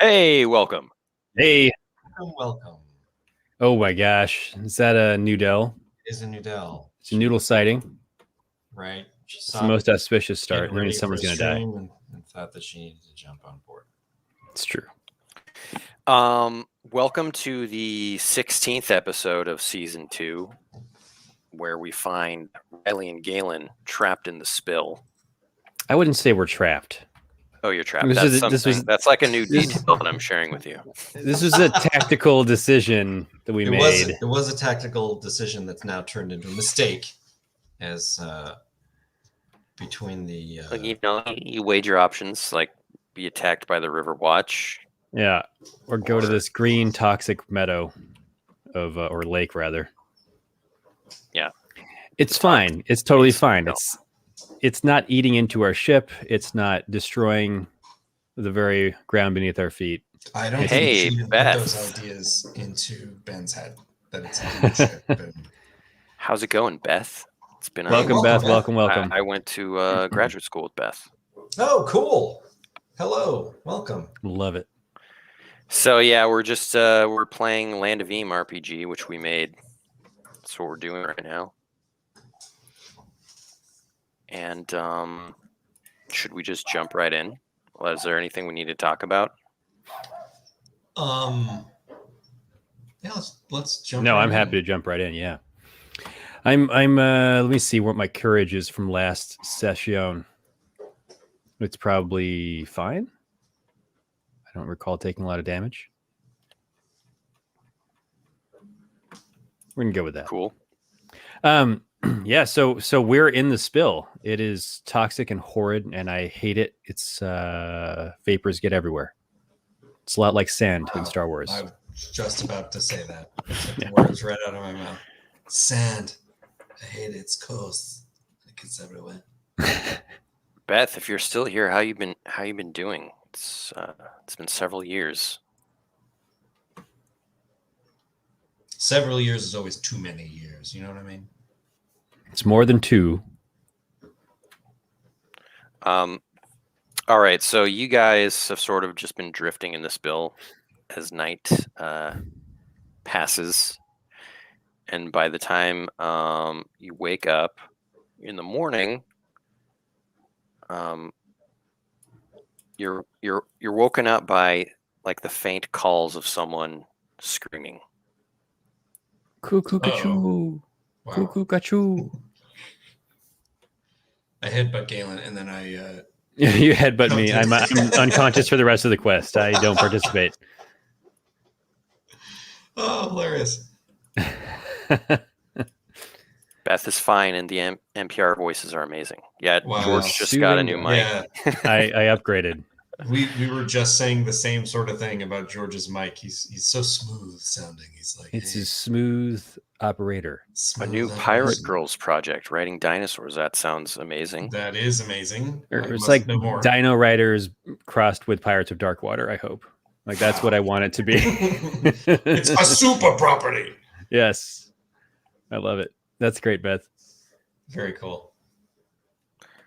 Hey, welcome. Hey. Welcome. Oh my gosh. Is that a Noodle? Is a Noodle. It's a noodle sighting. Right. It's the most auspicious start. That means someone's going to die. And thought that she needed to jump on board. It's true. Welcome to the 16th episode of Season 2, where we find Rylee and Galen trapped in the spill. I wouldn't say we're trapped. Oh, you're trapped. That's like a new detail that I'm sharing with you. This was a tactical decision that we made. It was a tactical decision that's now turned into a mistake, as between the. You weighed your options, like be attacked by the River Watch. Yeah, or go to this green toxic meadow of or lake rather. Yeah, it's fine. It's totally fine. It's not eating into our ship. It's not destroying the very ground beneath our feet. I don't think you put those ideas into Ben's head. That it's a ship. How's it going, Beth? It's been welcome, Beth. Welcome. I went to graduate school with Beth. Oh, cool. Hello. Welcome. Love it. So yeah, we're just we're playing Land of Eam RPG, which we made. That's what we're doing right now. And should we just jump right in? Well, is there anything we need to talk about? Yeah, let's jump. No, I'm happy to jump right in. Yeah, I'm. Let me see what my courage is from last session. It's probably fine. I don't recall taking a lot of damage. We're gonna go with that. Cool. Yeah, so we're in the spill. It is toxic and horrid, and I hate it. It's vapors get everywhere. It's a lot like sand in Star Wars. I was just about to say that. The words right out of my mouth. Sand. I hate it. It's coarse. It gets everywhere. Beth, if you're still here, how you been doing? It's been several years. Several years is always too many years. You know what I mean? It's more than 2. All right, so you guys have sort of just been drifting in the spill as night passes, and by the time you wake up in the morning, you're woken up by like the faint calls of someone screaming. Cuckoo cachoo. Wow. Cuckoo cachoo. I headbutt Galen, and then I. You headbutt me. I'm unconscious for the rest of the quest. I don't participate. Oh, hilarious. Beth is fine, and the NPR voices are amazing. Yeah, wow. George just got a new mic. Yeah. I upgraded. We were just saying the same sort of thing about George's mic. He's so smooth sounding. He's like it's a smooth operator. A new Pirate Girls project, writing dinosaurs. That sounds amazing. That is amazing. It's like Dino Riders crossed with Pirates of Darkwater, I hope. Like that's what I want it to be. It's a super property. Yes. I love it. That's great, Beth. Very cool.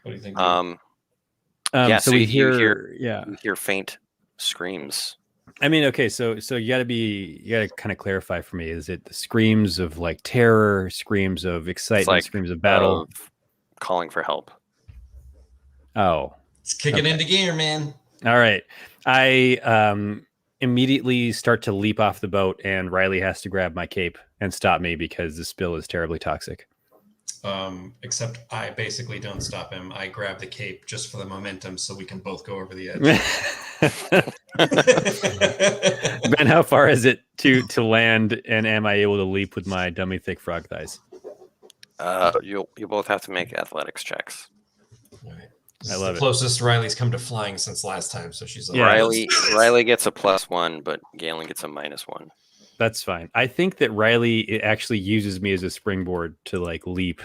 What do you think? So we hear you hear faint screams. I mean, okay, so you gotta kind of clarify for me. Is it the screams of like terror, screams of excitement, screams of battle, calling for help? Oh, it's kicking into gear, man. All right, I immediately start to leap off the boat, and Rylee has to grab my cape and stop me because the spill is terribly toxic. Except I basically don't stop him. I grab the cape just for the momentum so we can both go over the edge. Ben, how far is it to land, and am I able to leap with my dummy thick frog thighs? You'll both have to make athletics checks. All right. I love it. Closest Riley's come to flying since last time, so she's like, Rylee gets a +1, but Galen gets a -1. That's fine. I think that Rylee actually uses me as a springboard to like leap.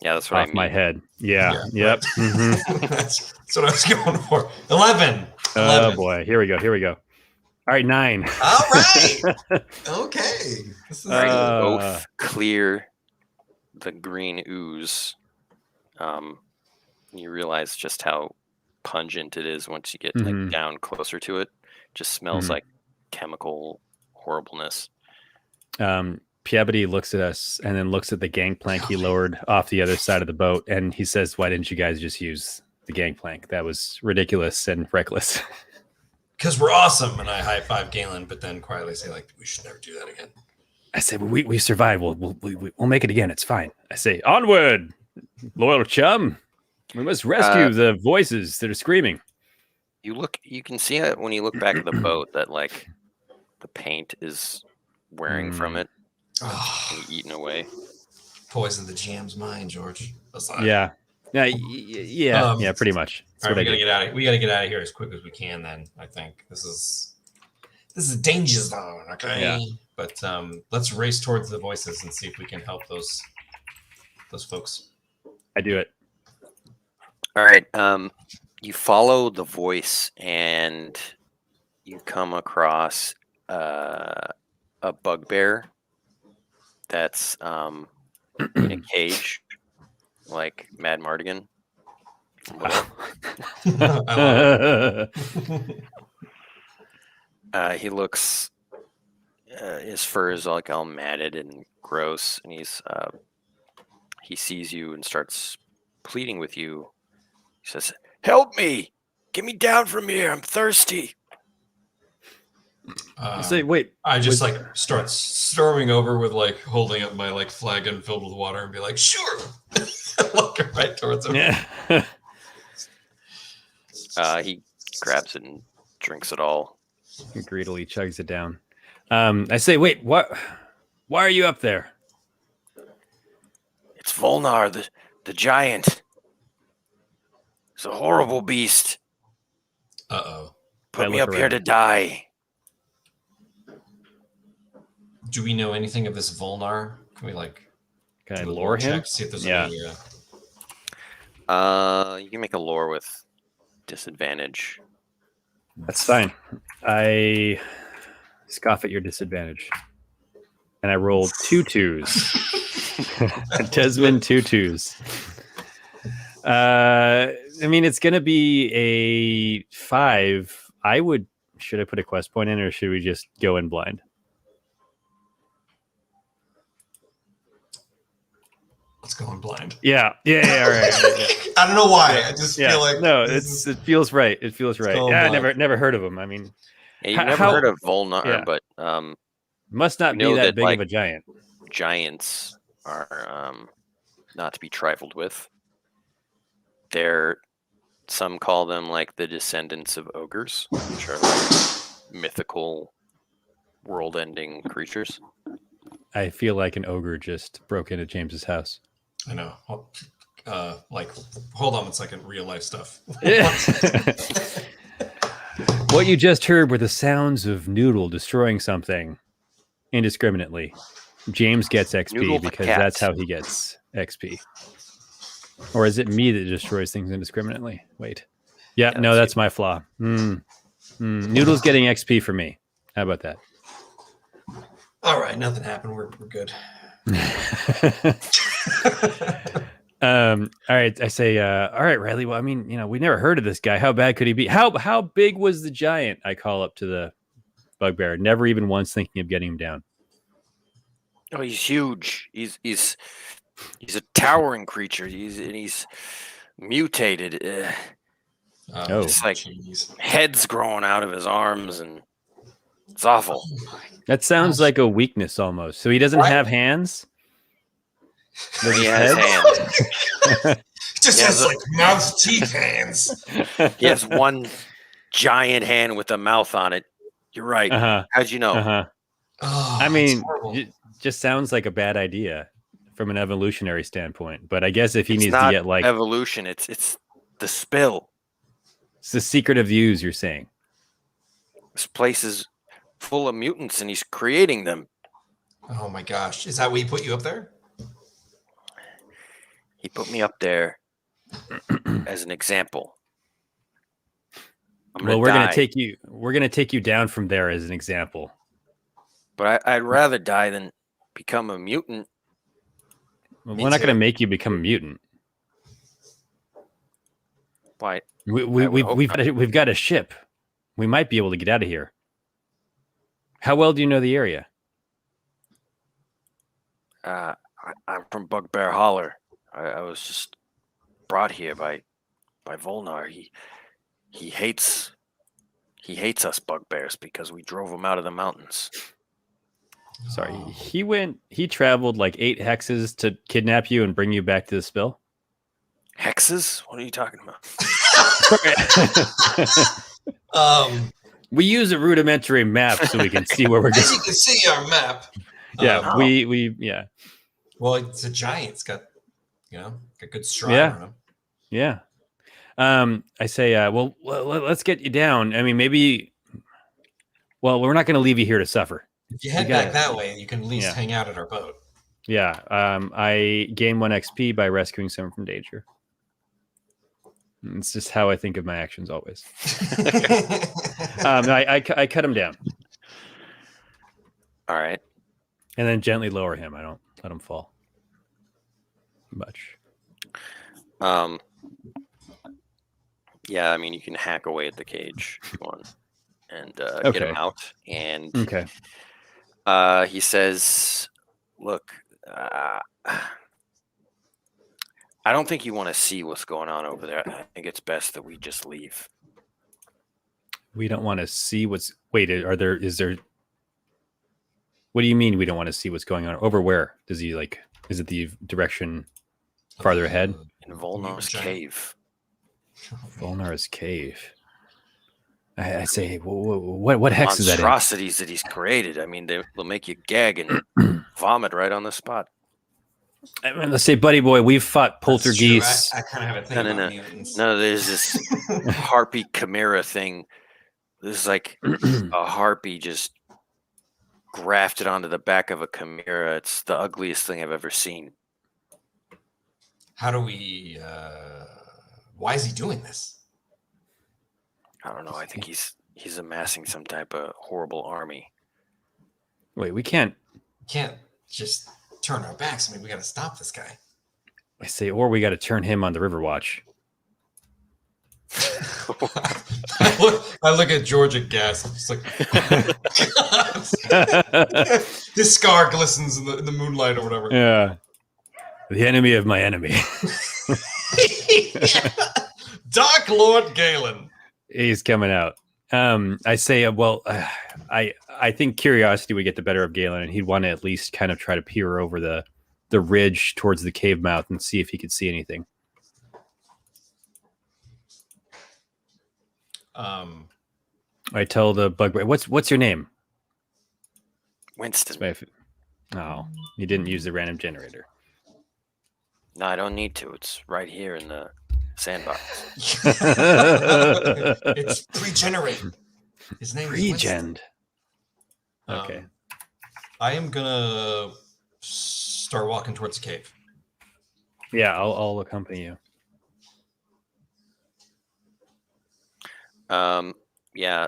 Yeah, that's what off I mean. my head. Yeah. Yep. Mm-hmm. That's what I was going for. 11. Oh boy. Here we go. All right, 9. All right. Okay. This is both clear the green ooze. You realize just how pungent it is once you get like down closer to it. Just smells Mhm. like chemical horribleness. Peabody looks at us and then looks at the gangplank he lowered off the other side of the boat, and he says, "Why didn't you guys just use the gangplank? That was ridiculous and reckless." Because we're awesome. And I high five Galen, but then quietly say, like, we should never do that again. I say, "We survived. We'll make it again. It's fine." I say, "Onward, loyal chum. We must rescue the voices that are screaming." You can see it when you look back at the boat that like the paint is wearing from it Oh, and eaten away. poison the GM's mind, George. That's not Yeah, yeah, pretty much. That's All right, what I we gotta do. get out of. We gotta get out of here as quick as we can. Then I think this is a danger zone. Okay. Yeah. But let's race towards the voices and see if we can help those folks. I do it. All right. You follow the voice and you come across a bugbear that's in a cage, like Mad Mardigan. I love it. He looks, his fur is like all matted and gross, and he sees you and starts pleading with you. He says, "Help me! Get me down from here! I'm thirsty!" I say, "Wait." I just like start storming over with like holding up my like flagon filled with water and be like, "Sure." Looking right towards him. Yeah. He grabs it and drinks it all. He greedily chugs it down. I say, "Wait, what? Why are you up there?" It's Volnar, the giant. It's a horrible beast. Uh-oh. Put I me look up here to around. die. Do we know anything of this Volnar? Can we like Can I do a lure him? check, see if there's Yeah. any You can make a lore with disadvantage. That's fine. I scoff at your disadvantage. And I rolled 2 2s. Desmond 2 2s. I mean, it's going to be a 5. Should I put a quest point in, or should we just go in blind? Let's go in blind. Yeah. All right. I don't know why. I just Yeah. feel like No, this it feels right. It feels right. go Yeah, I blind. never heard of him. I mean, Yeah, you've How- never how- heard of Volnar, yeah. but must not You be know that that, big like- of a giant. giants are not to be trifled with. Some call them like the descendants of ogres, which are like mythical, world-ending creatures. I feel like an ogre just broke into James's house. I know. Like, hold on 1 second. Real life stuff. What you just heard were the sounds of Noodle destroying something indiscriminately. James gets XP Noodle the because cat. that's how he gets XP. Or is it me that destroys things indiscriminately? Wait. Yeah, Yeah, no, that's that's my flaw. Noodle's getting XP for me. How about that? All right, nothing happened. We're good. All right, I say, all right, Rylee. Well, I mean, we never heard of this guy. How bad could he be? How big was the giant? I call up to the bugbear, never even once thinking of getting him down. Oh, he's huge. He's a towering creature. He's mutated. Oh. It's like jeez. heads growing out of his arms, and it's awful. Oh my. That sounds like a weakness almost. So he doesn't What? have hands? Does He his has head- hands. Just Yeah, has the- like mouth teeth hands. He has one giant hand with a mouth on it. You're right. Uh-huh. How'd you know? Uh-huh. Oh, I mean, it's horrible. it just sounds like a bad idea from an evolutionary standpoint. But I guess if he It's needs to not get like evolution. It's the spill. it's the secret of the ooze, you're saying. This place is full of mutants, and he's creating them. Oh my gosh. Is that what he put you up there? He put me up there as an example. I'm Well, gonna we're gonna die, take you down from there as an example. but I'd rather die than become a mutant. Well, Me we're not too. gonna make you become a mutant. Why? We, I would hope we've got a ship. we might be able to get out of here. How well do you know the area? I'm from Bugbear Holler. I was just brought here by Volnar. He hates us bugbears because we drove him out of the mountains. Sorry, Oh. he traveled like 8 hexes to kidnap you and bring you back to the spill. Hexes? What are you talking about? We use a rudimentary map so we can see where we're As going. you can see our map. Yeah, Oh. yeah. Well, it's a giant. It's got, got good stride Yeah. on him. Yeah. I say, well, let's get you down. I mean, maybe. Well, we're not going to leave you here to suffer. If you head gotta- back that way, you can at least Yeah. hang out at our boat. Yeah. I gain 1 XP by rescuing someone from danger. It's just how I think of my actions always. I cut him down All right. and then gently lower him. I don't let him fall much. Yeah, I mean, you can hack away at the cage if you want and get Okay. him out. And Okay. he says, look, I don't think you want to see what's going on over there. I think it's best that we just leave. We don't want to see what's. Wait, is there? What do you mean we don't want to see what's going on? Over where? Does he like? Is it the direction farther ahead? In Volnar's Giant- cave. Volnar's cave. I say, what hex is that in? Monstrosities that he's created. I mean, they'll make you gag and vomit right on the spot. I mean, let's say, buddy boy, we've fought That's true. poltergeists. I kind of have a thing No, no, about no. mutants. No, there's this harpy chimera thing. This is like a harpy just grafted onto the back of a chimera. It's the ugliest thing I've ever seen. How do we? Why is he doing this? I don't know. I think he's amassing some type of horrible army. Wait, we can't. Can't just turn our backs. I mean, we got to stop this guy. I say, or we got to turn him on the River Watch. I look at George and gasp. It's like, his scar glistens in the moonlight or whatever. Yeah. The enemy of my enemy. Dark Lord Galen. He's coming out. I say, I think curiosity would get the better of Galen, and he'd want to at least kind of try to peer over the ridge towards the cave mouth and see if he could see anything. I tell the bug, what's your name? Winston. Oh, you didn't use the random generator. No, I don't need to. It's right here in the sandbox. It's pre-generated. His name is Winston. Regend. Okay. I am gonna start walking towards the cave. Yeah, I'll accompany you. Yeah.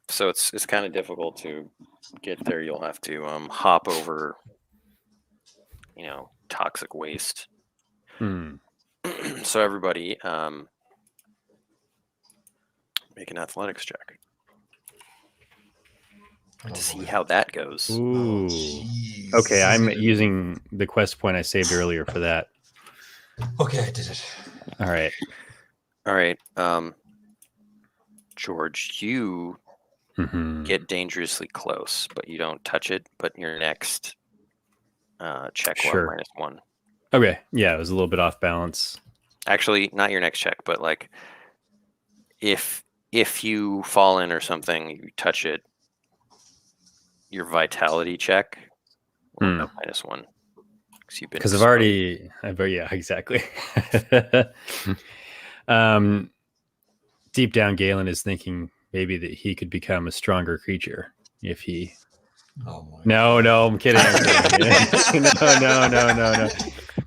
So it's kind of difficult to get there. You'll have to hop over, toxic waste. So everybody, make an athletics check to see how that goes. Ooh. Jeez. Okay, I'm using the quest point I saved earlier for that. Okay, I did it. All right. All right. George, you get dangerously close, but you don't touch it. But your next check will Sure. have -1. Okay. Yeah, it was a little bit off balance. Actually, not your next check, but like if you fall in or something, you touch it, your vitality check will have -1. Because yeah, exactly. Deep down, Galen is thinking maybe that he could become a stronger creature if he. Oh my. No, I'm kidding. I'm kidding. No.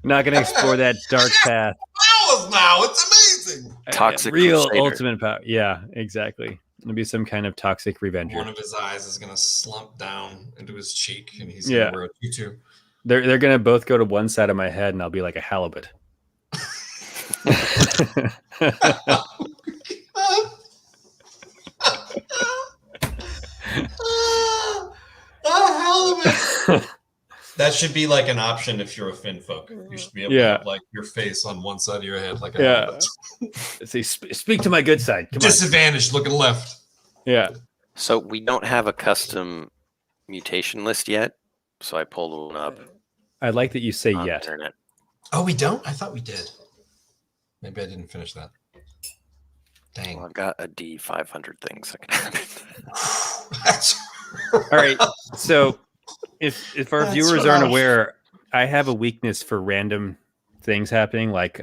Not going to explore that dark path. Powers now, it's amazing. Toxic real Crusader. ultimate power. Yeah, exactly. It'll be some kind of toxic revenger. One of his eyes is gonna slump down into his cheek, and he's Yeah. gonna wear a tutu. They're going to both go to one side of my head, and I'll be like a halibut. That should be like an option if you're a Finfolk. You should be able to have like your face on one side of your head, like a helmet. Say, speak to my good side. Come Disadvantage, looking left. Yeah. So we don't have a custom mutation list yet, so I pulled one up I like that you say on the yet. internet. Oh, we don't? I thought we did. Maybe I didn't finish that. Dang. Well, I've got a D500 things that can happen. All right. So if our That's viewers aren't rough. aware, I have a weakness for random things happening, like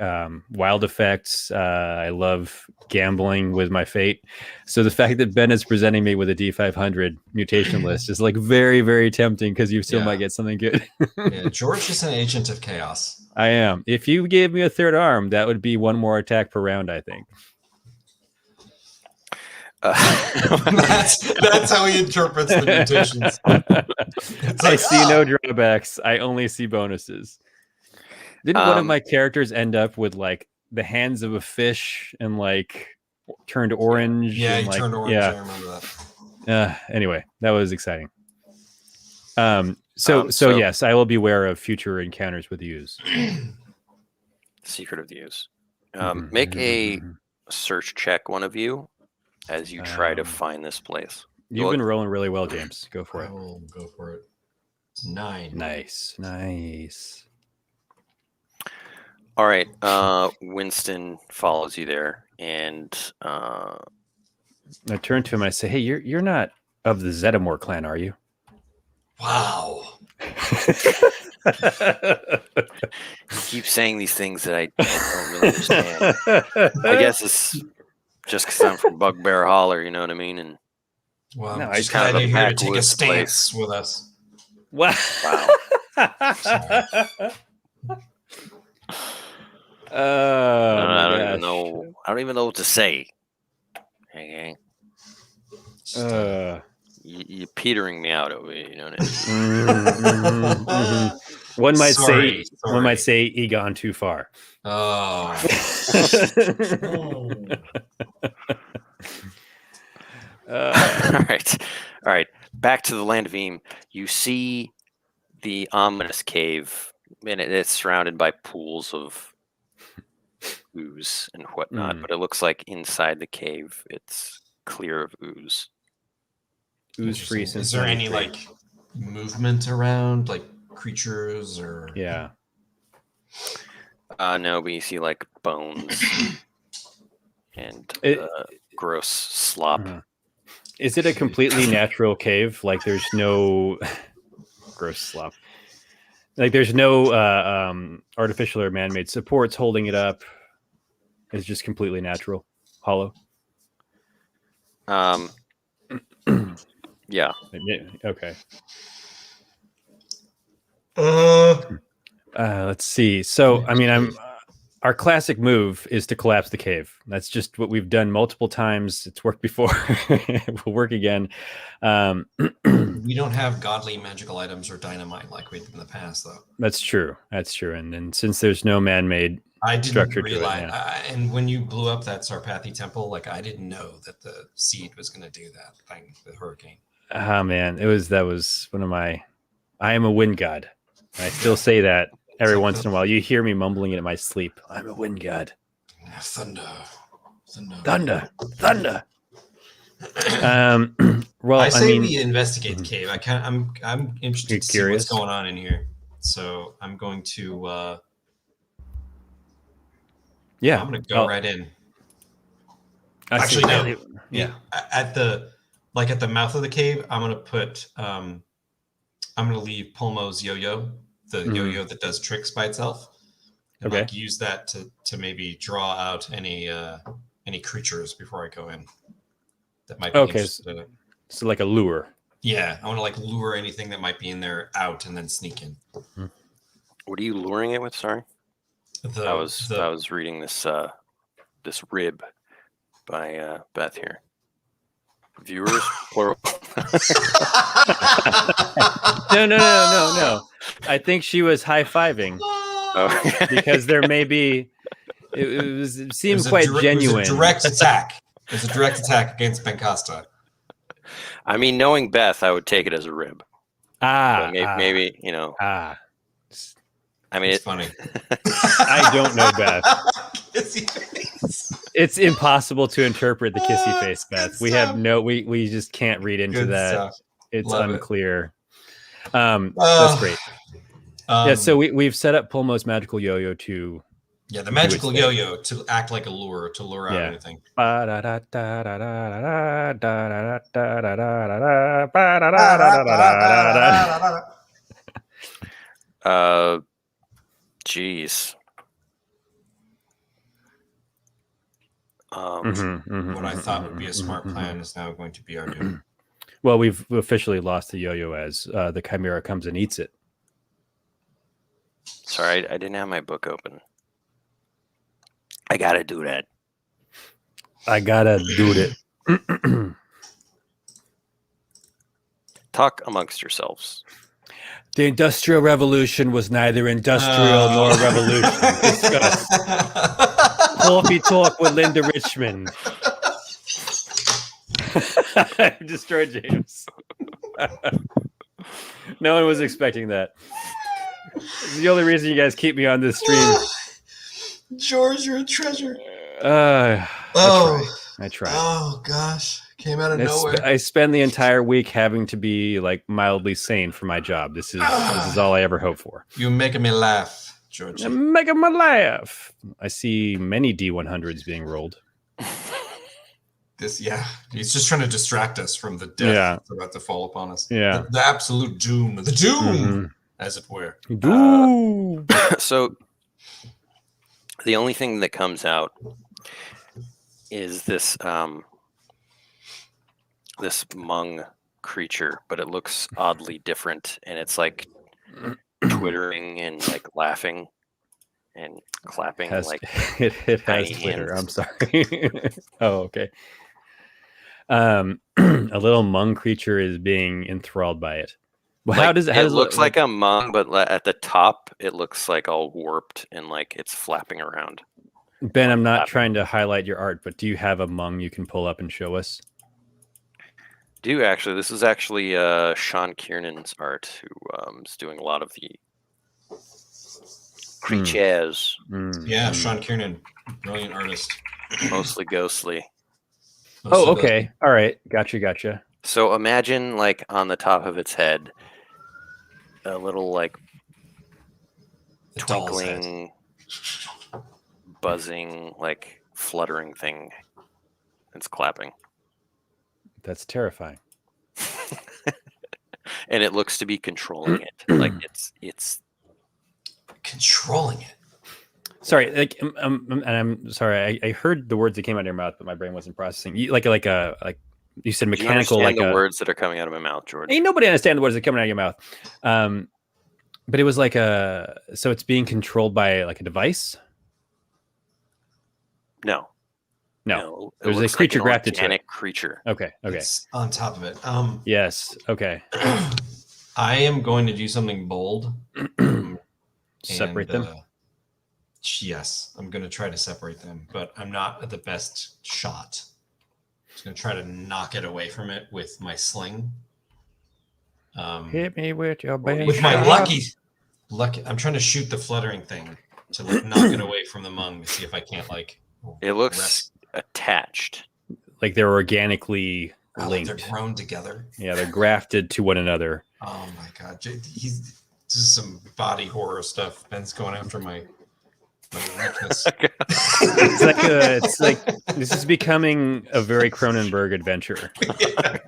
wild effects. I love gambling with my fate. So the fact that Ben is presenting me with a D500 mutation list is like very, very tempting because you still might get something good. Yeah, George is an agent of chaos. I am. If you gave me a third arm, that would be one more attack per round, I think. That's how he interprets the mutations. It's I like, see no drawbacks. I only see bonuses. Didn't one of my characters end up with like the hands of a fish and like turned orange? Yeah, and, he like, turned orange. Yeah. I remember that. Anyway, that was exciting. So yes, I will be aware of future encounters with use. Secret of the use. Mhm, Make mhm, a mhm. search check, one of you, as you try to find this place. You've been rolling really well, James. Go for I it. will go for it. 9. Nice. All right. Winston follows you there, and I turn to him and I say, "Hey, you're not of the Zetamore clan, are you?" Wow. he keeps saying these things that I don't really understand. I guess it's just because I'm from Bugbear Holler, you know what I mean? And Well, No, I'm I just kind of glad a you're here to take a backwoods stance with us. Wow. Oh, I don't my even gosh. know. I don't even know what to say. Okay, you're petering me out over here. You know what I mean? One might Sorry. say he gone too far. Oh. All right. Back to the land of Eam. You see the ominous cave, and it's surrounded by pools of ooze and whatnot. Mm. But it looks like inside the cave, it's clear of ooze. Ooze free Interesting. since Is there any 93. like movement around, like creatures or? Yeah. No, but you see like bones and gross slop. Mhm. Is it a completely natural cave? Like there's no gross slop. Like there's no artificial or man-made supports holding it up. It's just completely natural, hollow. Yeah. Okay. Uh, Let's see. So, I mean, our classic move is to collapse the cave. That's just what we've done multiple times. It's worked before. It will work again. we don't have godly magical items or dynamite like we did in the past, though. That's true. That's true. And then since there's no man-made I didn't structure to it, realize, yeah. and when you blew up that Sarpathy temple, like I didn't know that the seed was going to do that thing, the hurricane. Oh man, that was one of my. I am a wind god. I still say that every once in a while. You hear me mumbling it in my sleep. I'm a wind god. Thunder. Well, I say mean, we investigate the cave. I'm interested You're to see curious? what's going on in here. So I'm going to yeah, I'm going to go right in. I see. Actually, no. Yeah. At the mouth of the cave, I'm going to put I'm going to leave Pulmo's yo-yo, the yo-yo that does tricks by itself. And Okay. like use that to maybe draw out any creatures before I go in. That might be Okay. interested in it. So like a lure. Yeah, I want to like lure anything that might be in there out and then sneak in. What are you luring it with? Sorry, I was reading this this rib by Beth here. Viewers, plural. No. I think she was high-fiving Oh. because there may be. It seemed quite genuine. It was a direct attack. It was a direct attack against Ben Costa. I mean, knowing Beth, I would take it as a rib. Ah, So maybe ah. I mean, It's funny. I don't know, Beth. Kissy face. It's impossible to interpret the kissy face, Good Beth. We have stuff. we just can't read into Good that. stuff. It's Love it. unclear. Oh, That's great. Yeah, so Um, we've set up Pulmo's magical yo-yo to yeah, the magical thing. yo-yo to act like a lure to lure out Yeah. anything. geez. What I thought would be a smart plan is now going to be our doom. Well, we've officially lost the yo-yo as the chimera comes and eats it. Sorry, I didn't have my book open. I gotta do that. I gotta do it. Talk amongst yourselves. The Industrial Revolution was neither industrial nor revolution. Discuss. Coffee Talk with Linda Richmond. I destroyed James. No one was expecting that. It's the only reason you guys keep me on this stream. George, you're a treasure. I try. Oh gosh, came out of nowhere. I spend the entire week having to be like mildly sane for my job. This is all I ever hope for. You're making me laugh, George. I'm making my laugh. I see many D100s being rolled. He's just trying to distract us from the death that's about to fall upon us. Yeah, the absolute doom, as it were. So the only thing that comes out is this this mung creature, but it looks oddly different, and it's like twittering and like laughing and clapping. It has tiny Twitter. hands. I'm sorry. Oh, okay. A little mung creature is being enthralled by it. Well, how does it? It looks like a mung, but at the top, it looks like all warped and like it's flapping around. Ben, I'm not trying to highlight your art, but do you have a mung you can pull up and show us? Do actually. This is actually Sean Kiernan's art, who is doing a lot of the creatures. Yeah, Sean Kiernan, brilliant artist. Mostly ghostly. Oh, okay. All right. Gotcha. So imagine like on the top of its head, a little like twinkling, buzzing, like fluttering thing. It's clapping. That's terrifying. And it looks to be controlling it. Like it's controlling it. Sorry, like, and I'm sorry. I heard the words that came out of your mouth, but my brain wasn't processing. Like you said, mechanical. Like the words that are coming out of my mouth, George. Ain't nobody understand the words that are coming out of your mouth. But it was like so it's being controlled by like a device. No. There's a creature grafted to it. Creature. Okay. It's on top of it. Yes. Okay. I am going to do something bold. Separate them. Yes, I'm going to try to separate them, but I'm not the best shot. I'm just going to try to knock it away from it with my sling. Hit me with your bang. With my lucky. I'm trying to shoot the fluttering thing to like knock it away from the mung to see if I can't like. It looks attached. Like they're organically linked. Like they're grown together. Yeah, they're grafted to one another. Oh my god, this is some body horror stuff. Ben's going after my weakness. It's like this is becoming a very Cronenberg adventure. Yeah.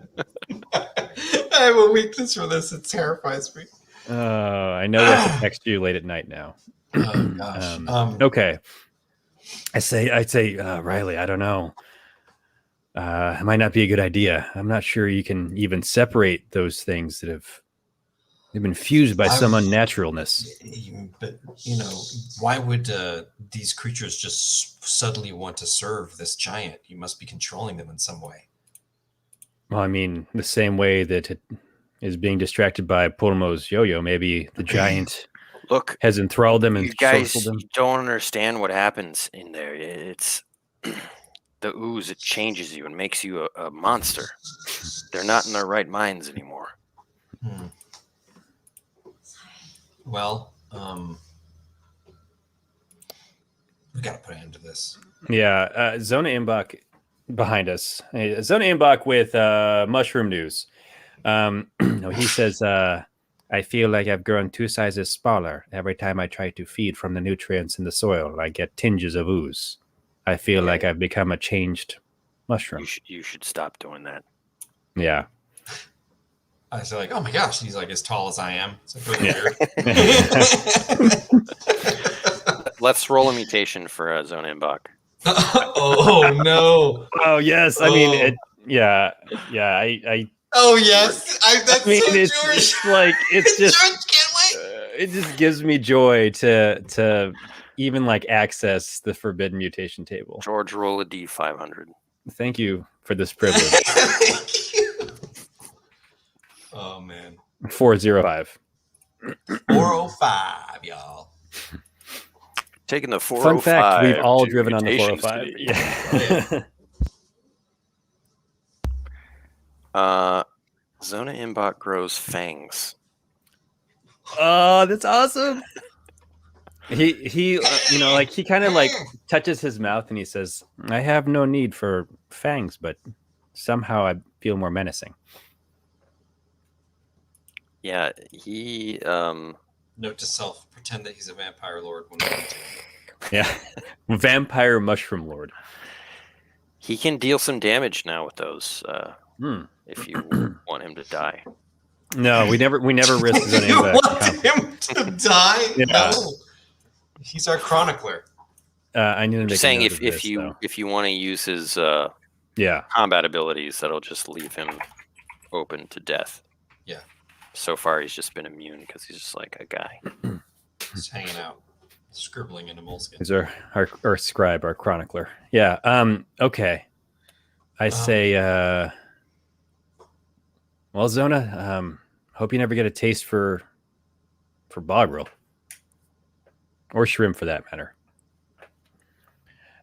I have a weakness for this. It terrifies me. I know what to text you late at night now. Oh gosh. Okay. I'd say, Rylee, I don't know. It might not be a good idea. I'm not sure you can even separate those things that they've been fused by some unnaturalness. But why would these creatures just suddenly want to serve this giant? You must be controlling them in some way. Well, I mean, the same way that it is being distracted by Pulmo's yo-yo. Maybe the giant has enthralled them and you guys them. Don't understand what happens in there. It's the ooze. It changes you and makes you a monster. They're not in their right minds anymore. Well, we got to put an end to this. Yeah, Zona Imbach behind us. Zona Imbach with mushroom news. No, he says, I feel like I've grown 2 sizes smaller. Every time I try to feed from the nutrients in the soil, I get tinges of ooze. I feel like I've become a changed mushroom. You should stop doing that. Yeah. I was like, oh my gosh, he's like as tall as I am. It's like really weird. Let's roll a mutation for Zona Imbach. Oh no! Oh yes, I mean, yeah. Oh yes, that's I mean, so it's George. like it's just George can't wait. it just gives me joy to even like access the forbidden mutation table. George, roll a D500. Thank you for this privilege. Thank you. Oh man, 405. 405, y'all. Taking the 405. Fun fact: we've all to driven on the mutations 405. today. Zona Imbach grows fangs. Oh, that's awesome. He you know, like he kind of like touches his mouth and he says, I have no need for fangs, but somehow I feel more menacing. Yeah, he Note to self: pretend that he's a vampire lord when we need to. Yeah. Vampire mushroom lord. he can deal some damage now with those if you want him to die. No, we never risk his own You impact. want him to die? Yeah. No. He's our chronicler. I need to make Just saying a note if of this, though. you want to use his Yeah. combat abilities, that'll just leave him open to death. Yeah. So far he's just been immune because he's just like a guy. Just hanging out, scribbling in a moleskin. He's our scribe, our chronicler. Yeah. Okay. I say well, Zona, hope you never get a taste for bogrel. Or shrimp for that matter.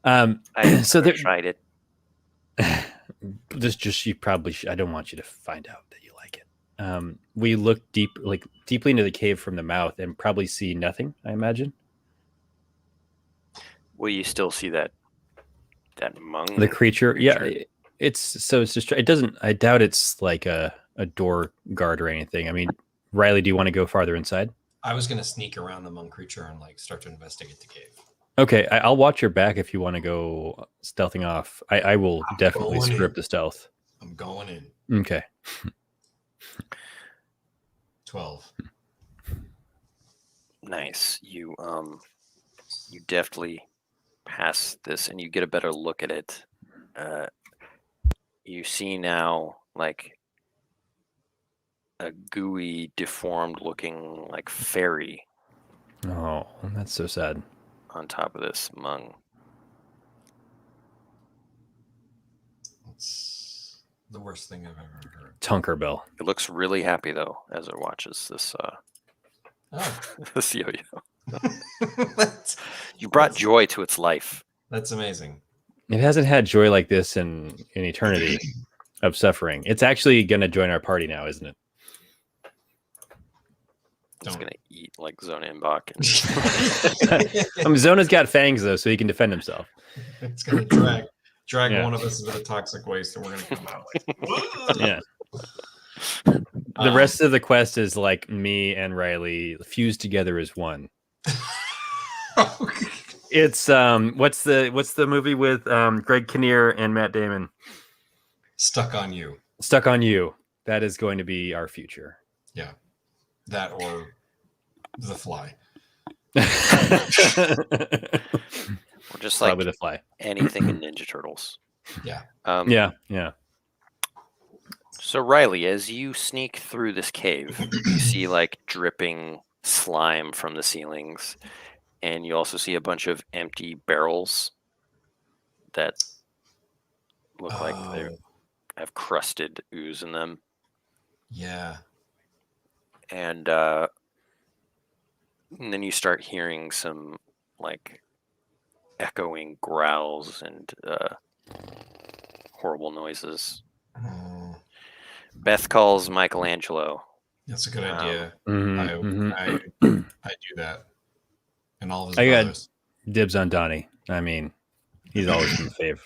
I've so never there, tried it. this you probably I don't want you to find out that you like it. We look deeply into the cave from the mouth and probably see nothing, I imagine. Will you still see that mung? The creature, yeah, it's just it doesn't. I doubt it's like a door guard or anything. I mean, Rylee, do you want to go farther inside? I was going to sneak around the monk creature and like start to investigate the cave. Okay, I'll watch your back if you want to go stealthing off. I will definitely screw up the stealth. I'm going in. Okay. 12. Nice. You definitely pass this and you get a better look at it. You see now like a gooey, deformed looking like fairy Oh, that's so sad. on top of this mung. It's the worst thing I've ever heard. Tinkerbell. It looks really happy though as it watches this Oh. this yo-yo. that's, You brought joy to its life. that's amazing. It hasn't had joy like this in eternity of suffering. It's actually going to join our party now, isn't it? It's Don't. gonna eat like Zona Imbach. Zona's got fangs though, so he can defend himself. It's going to drag Yeah. one of us into the toxic waste, and we're going to come out like, Yeah. The rest of the quest is like me and Rylee fused together as one. It's what's the movie with Greg Kinnear and Matt Damon? Stuck on You. Stuck on You. That is going to be our future. Yeah. That or The Fly. Or just like Probably The Fly. anything in Ninja Turtles. Yeah. Yeah. So Rylee, as you sneak through this cave, you see like dripping slime from the ceilings, and you also see a bunch of empty barrels that look like they have crusted ooze in them. Yeah. And then you start hearing some like echoing growls and horrible noises. Oh. Beth calls Michelangelo That's a good idea. Mhm, I mhm. do that. And all of his I got brothers. dibs on Donnie. I mean, he's always been the fave.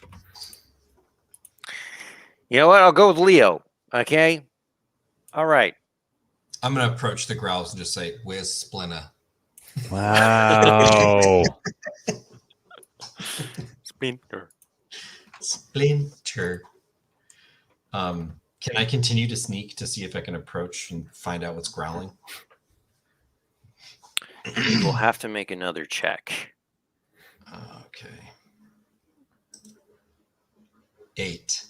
You know what? I'll go with Leo. Okay. All right. I'm gonna approach the growls and just say, "Where's Splinter?" Wow. Splinter. Splinter. Can I continue to sneak to see if I can approach and find out what's growling? You will have to make another check. Okay. 8.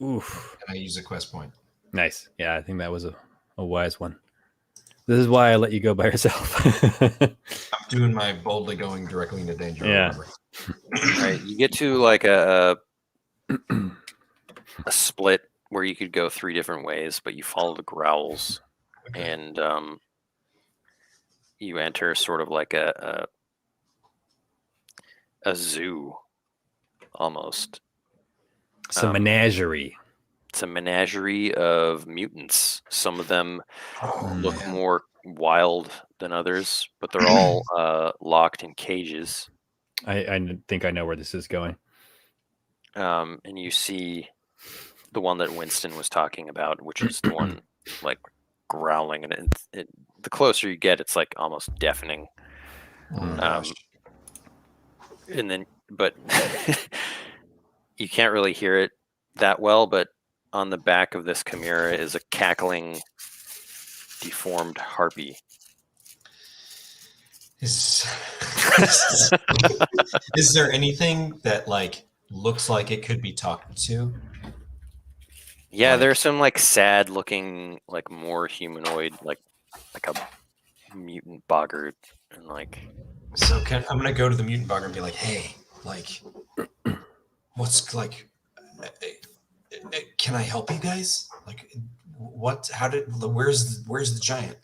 Oof. And I use a quest point. Nice. Yeah, I think that was a wise one. This is why I let you go by yourself. I'm doing my boldly going directly into danger. Yeah. Remember. All right. You get to like a split where you could go 3 different ways, but you follow the growls, Okay. and you enter sort of like a zoo, almost. It's a menagerie. It's a menagerie of mutants. Some of them look man. more wild than others, but they're all locked in cages. I think I know where this is going. And you see the one that Winston was talking about, which is the one like growling, and the closer you get, it's like almost deafening. Oh my gosh. And then, but you can't really hear it that well. But on the back of this chimera is a cackling, deformed harpy. Is there anything that like looks like it could be talked to? Yeah, Like- there's some like sad looking, like more humanoid, like a mutant boggart, and like So I'm gonna go to the mutant bugger and be like, "Hey, like, what's like? Can I help you guys? Like, what? How did? Where's the giant?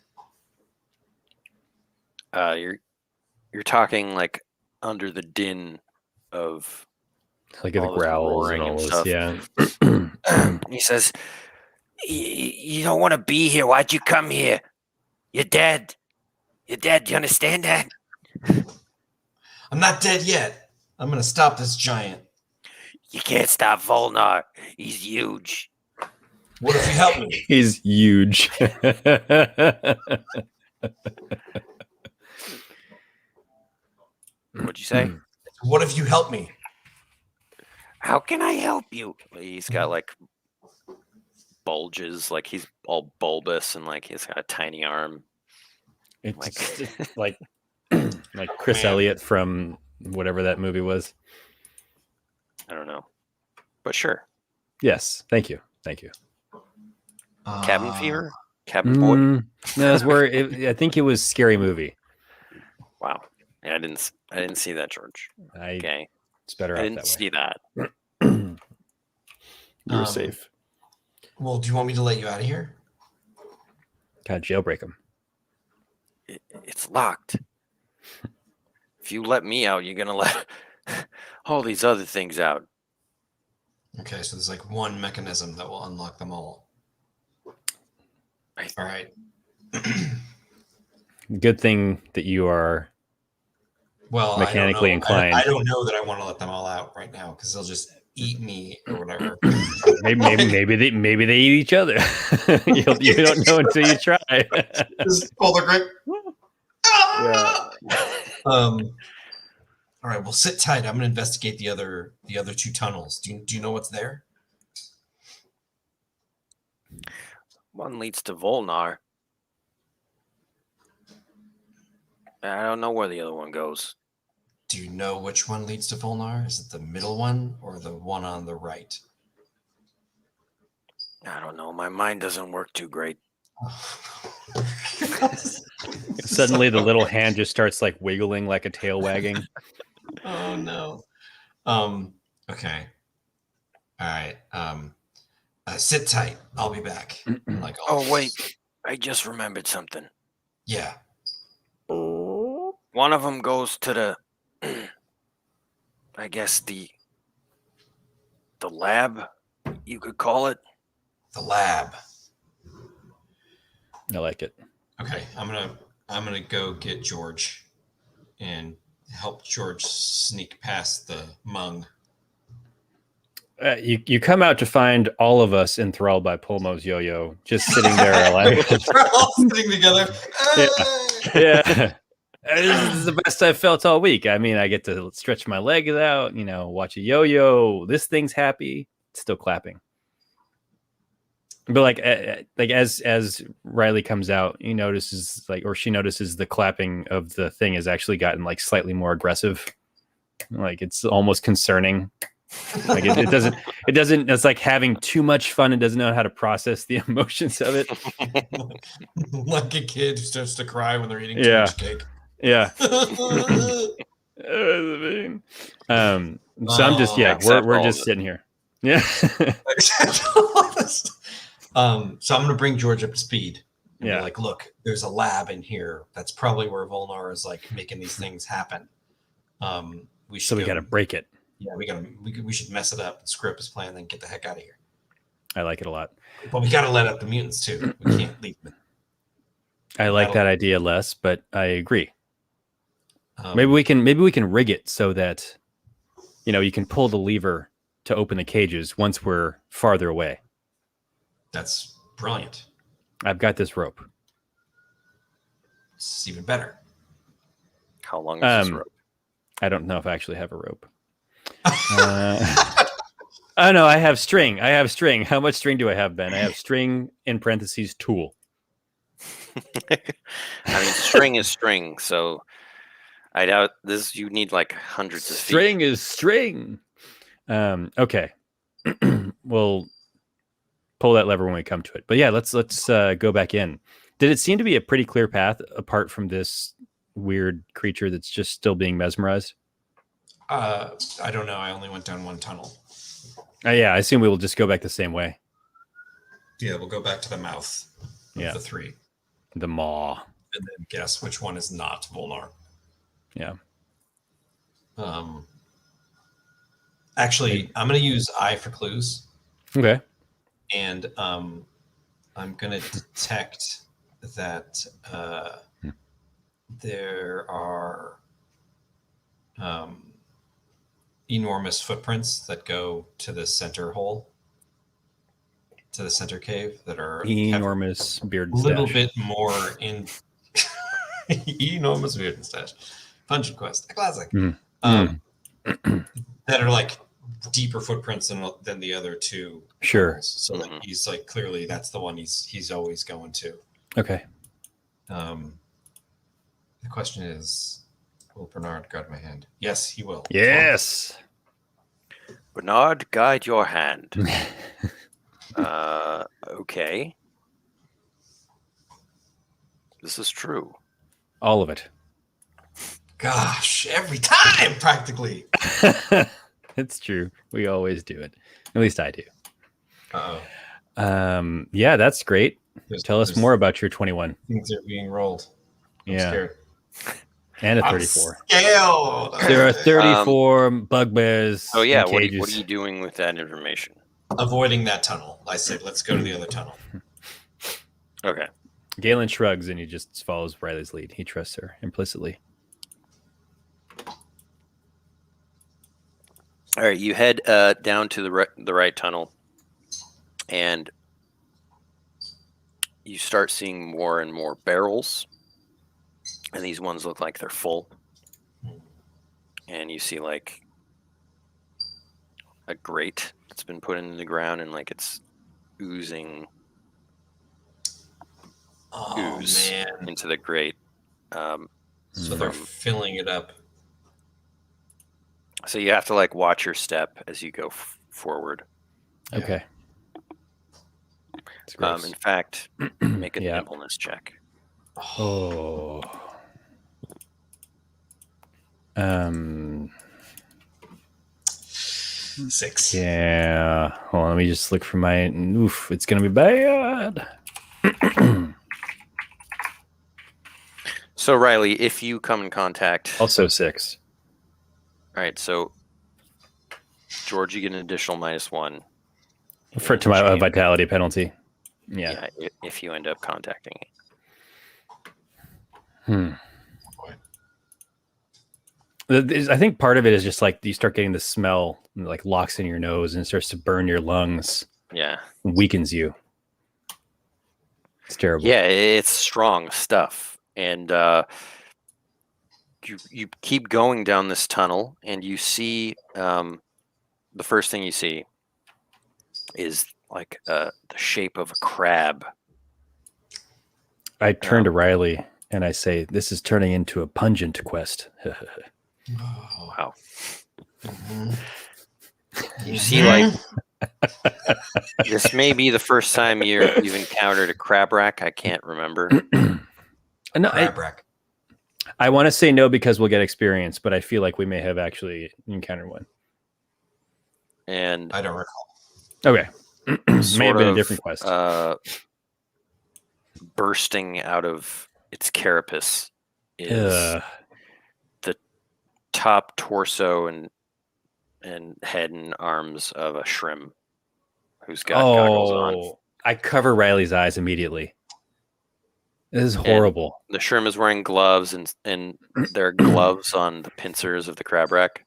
you're talking like under the din of Like the all this growls and roaring all and this. stuff. Yeah. He says, You don't want to be here. Why'd you come here? You're dead. You're dead. Do you understand that? I'm not dead yet. I'm gonna stop this giant. You can't stop Volnar. He's huge. What if you help me? He's huge. What'd you say? What if you help me? How can I help you? He's got like bulges, like he's all bulbous, and like he's got a tiny arm. It's like like Chris Man. Elliott from whatever that movie was. I don't know, but sure. Yes. Thank you. Thank you. Cabin fever, cabin boy. No, that's where I think it was Scary Movie. Wow. Yeah, I didn't see that, George. Okay, It's better I out didn't that see that. way. You're Um, safe. Well, do you want me to let you out of here? Gotta jailbreak him. It's locked. If you let me out, you're gonna let all these other things out. Okay, so there's like one mechanism that will unlock them all. All right. Good thing that you are Well, mechanically I inclined. I don't know that I want to let them all out right now because they'll just eat me or whatever. maybe they eat each other. you don't know until you try. Just pull the grip. Yeah. All right. Well, sit tight. I'm gonna investigate the other 2 tunnels. Do you know what's there? One leads to Volnar. I don't know where the other one goes. Do you know which one leads to Volnar? Is it the middle one or the one on the right? I don't know. My mind doesn't work too great. Suddenly, the little hand just starts like wiggling, like a tail wagging. Oh no. Okay. All right. Sit tight. I'll be back. Like, Oh wait, I just remembered something. Yeah. One of them goes to the, I guess the lab, you could call it. The lab. I like it. Okay, I'm gonna go get George and help George sneak past the Hmong. You come out to find all of us enthralled by Pulmo's yo-yo, just sitting there like We're all sitting together. yeah. This is the best I've felt all week. I mean, I get to stretch my legs out, watch a yo-yo. This thing's happy. It's still clapping. But like as Rylee comes out, he notices she notices the clapping of the thing has actually gotten like slightly more aggressive. Like it's almost concerning. Like it doesn't it's like having too much fun and doesn't know how to process the emotions of it. Like a kid who starts to cry when they're eating too much cake. Yeah. So I'm just we're just sitting here. Yeah. So I'm gonna bring George up to speed. And Yeah. be like, look, there's a lab in here. That's probably where Volnar is like making these things happen. We gotta break it. Yeah, we should mess it up and screw up his plan, then get the heck out of here. I like it a lot. But we gotta let up the mutants too. We can't leave them. I like that idea less, but I agree. Um, Maybe we can rig it so that you can pull the lever to open the cages once we're farther away. That's brilliant. I've got this rope. It's even better. How long is this rope? I don't know if I actually have a rope. Oh no, I have string. How much string do I have, Ben? I have string in parentheses tool. I mean, string is string, so I doubt this. You need like hundreds of String feet. is string. Okay. We'll pull that lever when we come to it. But yeah, let's go back in. Did it seem to be a pretty clear path apart from this weird creature that's just still being mesmerized? I don't know. I only went down one tunnel. Yeah, I assume we will just go back the same way. Yeah, we'll go back to the mouth of the three. The maw. And then guess which one is not Volnar. Yeah. Actually, I'm going to use eye for clues. Okay. And I'm going to detect that there are enormous footprints that go to the center hole, to the center cave, that are enormous beard a little stash. bit more in enormous beard stash. Punch Quest, a classic. That are like deeper footprints than the other two. Sure. Holes. So that he's like, clearly that's the one he's always going to. Okay. The question is, will Bernard guide my hand? Yes, he will. Yes. Bernard, guide your hand. Okay. This is true. All of it. Gosh, every time practically. It's true. We always do it. At least I do. Uh-oh. Yeah, that's great. Tell us more about your 21. Things are being rolled. I'm Yeah. scared. And a I'm 34. scared. There are 34 bugbears. Oh yeah, in what cages. are you doing with that information? Avoiding that tunnel. I said, let's go to the other tunnel. Okay. Galen shrugs and he just follows Rylee's lead. He trusts her implicitly. All right, you head down to the right tunnel, and you start seeing more and more barrels, and these ones look like they're full. And you see like a grate that's been put into the ground, and like it's oozing ooze Man. into the grate. So they're filling it up. So you have to like watch your step as you go forward. Okay. It's gross. In fact, make a nimbleness check. Oh. 6. Yeah. Hold on, let me just look for my oof. It's gonna be bad. So Rylee, if you come in contact, Also 6. all right. So George, you get an additional -1 To my vitality penalty. Yeah. if you end up contacting I think part of it is just like you start getting the smell, like locks in your nose, and it starts to burn your lungs, Yeah. weakens you. It's terrible. Yeah, it's strong stuff. And you keep going down this tunnel, and you see the first thing you see is like the shape of a crab. I turn to Rylee and I say, "This is turning into a pungent quest." Wow. Mhm. You see, like, this may be the first time you've encountered a crab rack. I can't remember. No, Crab rack. I want to say no because we'll get experience, but I feel like we may have actually encountered one. And I don't recall. Okay. May sort have been a of, different quest. bursting out of its carapace is Ugh. the top torso and head and arms of a shrimp who's got goggles on. I cover Riley's eyes immediately. This is horrible. The shrimp is wearing gloves, and there are gloves on the pincers of the crab rack.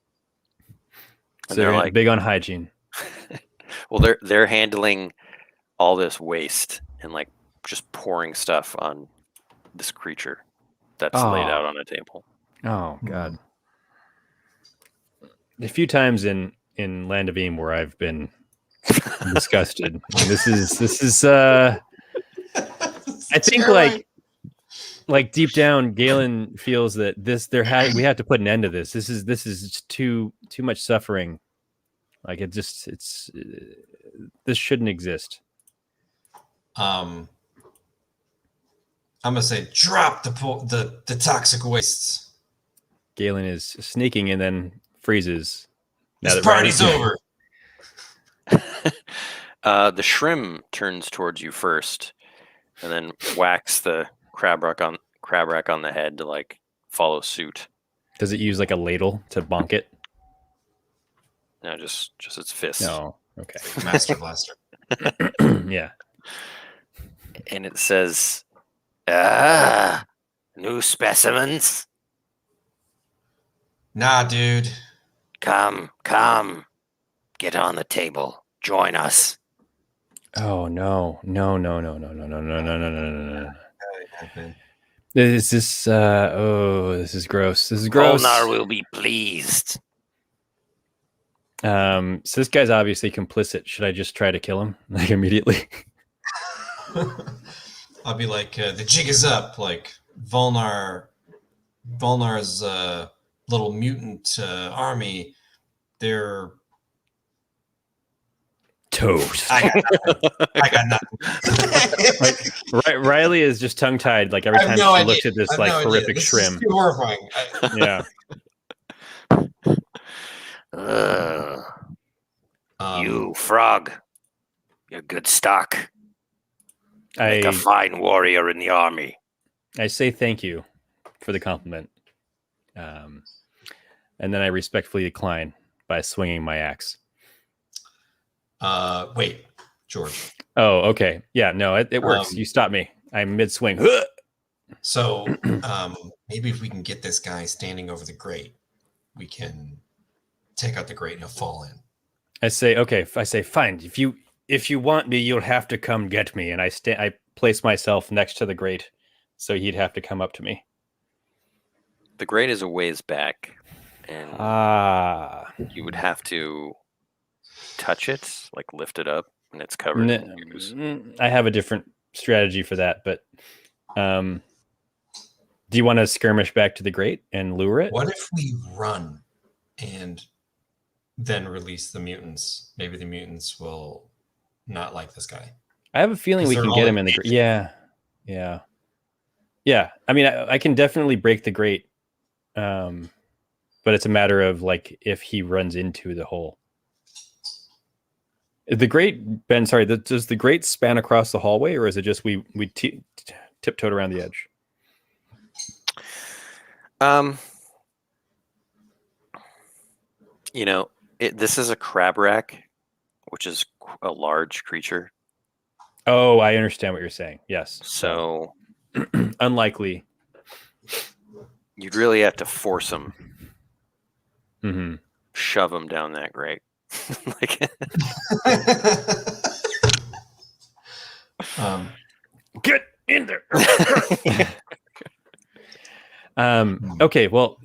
So And they're like, big on hygiene. well, they're handling all this waste and like just pouring stuff on this creature that's laid out on a table. Oh God. A few times in Land of Eam where I've been disgusted. And this is I think like deep down Galen feels that we have to put an end to this. This is too much suffering. Like this shouldn't exist. I'm gonna say drop the toxic wastes. Galen is sneaking and then freezes. This party's over. The shrimp turns towards you first, and then whacks the crab rack on the head to like follow suit. Does it use like a ladle to bonk it? No, just its fist. No. Okay. Master Blaster. Yeah. And it says, new specimens. Nah, dude. Come, get on the table. Join us. Oh no. This is this is gross. This is gross. Volnar will be pleased. So this guy's obviously complicit. Should I just try to kill him like immediately? I'll be like, the jig is up. Like Volnar's little mutant army. They're toast. I got nothing. Rylee is just tongue tied. Like every time she looks at this like horrific shrimp. This is horrifying. Yeah. You frog, you're good stock. Like a fine warrior in the army. I say thank you for the compliment, and then I respectfully decline by swinging my axe. Wait, George. Oh, okay. Yeah, no, it works. You stop me. I'm mid swing. So maybe if we can get this guy standing over the grate, we can take out the grate and he'll fall in. I say, okay. I say, fine. If you want me, you'll have to come get me. And I place myself next to the grate, so he'd have to come up to me. The grate is a ways back, and you would have to touch it, like lift it up, and it's covered in ooze. I have a different strategy for that, but do you want to skirmish back to the grate and lure it? What if we run and then release the mutants? Maybe the mutants will not like this guy. I have a feeling we can get him in the grate. Yeah. I mean, I can definitely break the grate, but it's a matter of like if he runs into the hole. The grate, Ben. Sorry, does the grate span across the hallway, or is it just we tiptoed around the edge? This is a crab rack, which is a large creature. Oh, I understand what you're saying. Yes. So unlikely You'd really have to force them, Mm-hmm. shove them down that grate. Like, Get in there. Okay, well,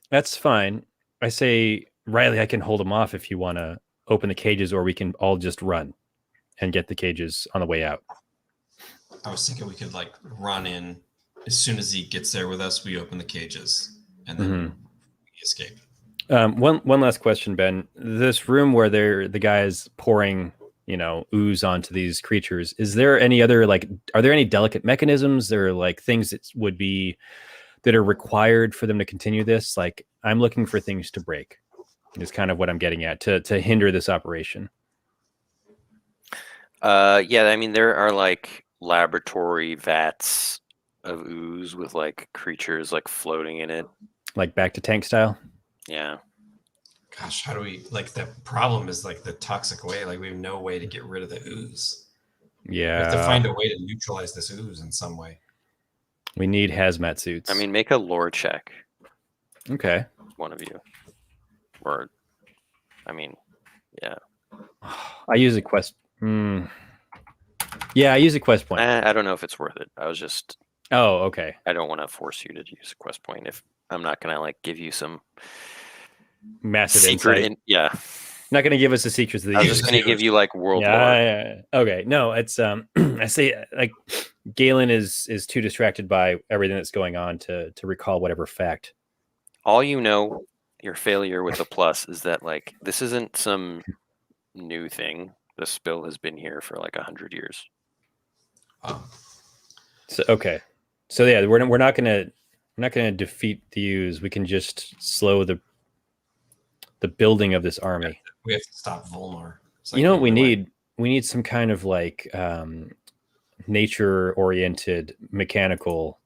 that's fine. I say, Rylee, I can hold him off if you want to open the cages, or we can all just run and get the cages on the way out. I was thinking we could like run in as soon as he gets there with us. We open the cages and then we escape. One last question, Ben. This room where the guy is pouring, ooze onto these creatures. Is there any other are there any delicate mechanisms? There are like things that are required for them to continue this? Like, I'm looking for things to break. Is kind of what I'm getting at to hinder this operation. yeah, I mean, there are like laboratory vats of ooze with like creatures like floating in it. Like back to tank style. Yeah. Gosh, how do we the problem is like the toxic way. Like we have no way to get rid of the ooze. Yeah. We have to find a way to neutralize this ooze in some way. We need hazmat suits. I mean, make a lore check, okay. one of you. Or, I mean, yeah. I use a quest. Yeah, I use a quest point. I don't know if it's worth it. I was just, Oh, okay. I don't want to force you to use a quest point if I'm not going to like give you some Massive secret. insight. Yeah. Not going to give us the secrets of the I was use. just going to give you like world lore. Yeah. Okay. No, it's I say like Galen is too distracted by everything that's going on to recall whatever fact. All you know, your failure with the plus is that like this isn't some new thing. The spill has been here for like 100 years. So okay. So yeah, we're not gonna defeat the ooze. We can just slow the building of this army. We have to stop Volnar. You know what we need? We need some kind of like nature-oriented mechanical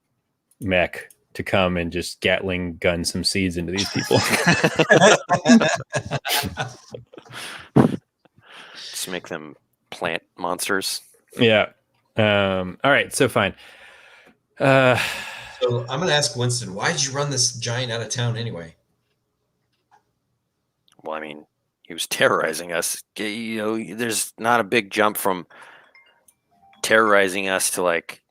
mech to come and just Gatling gun some seeds into these people. Just make them plant monsters. Yeah. All right. So fine. So I'm going to ask Winston, why did you run this giant out of town anyway? Well, I mean, he was terrorizing us. You know, there's not a big jump from terrorizing us to like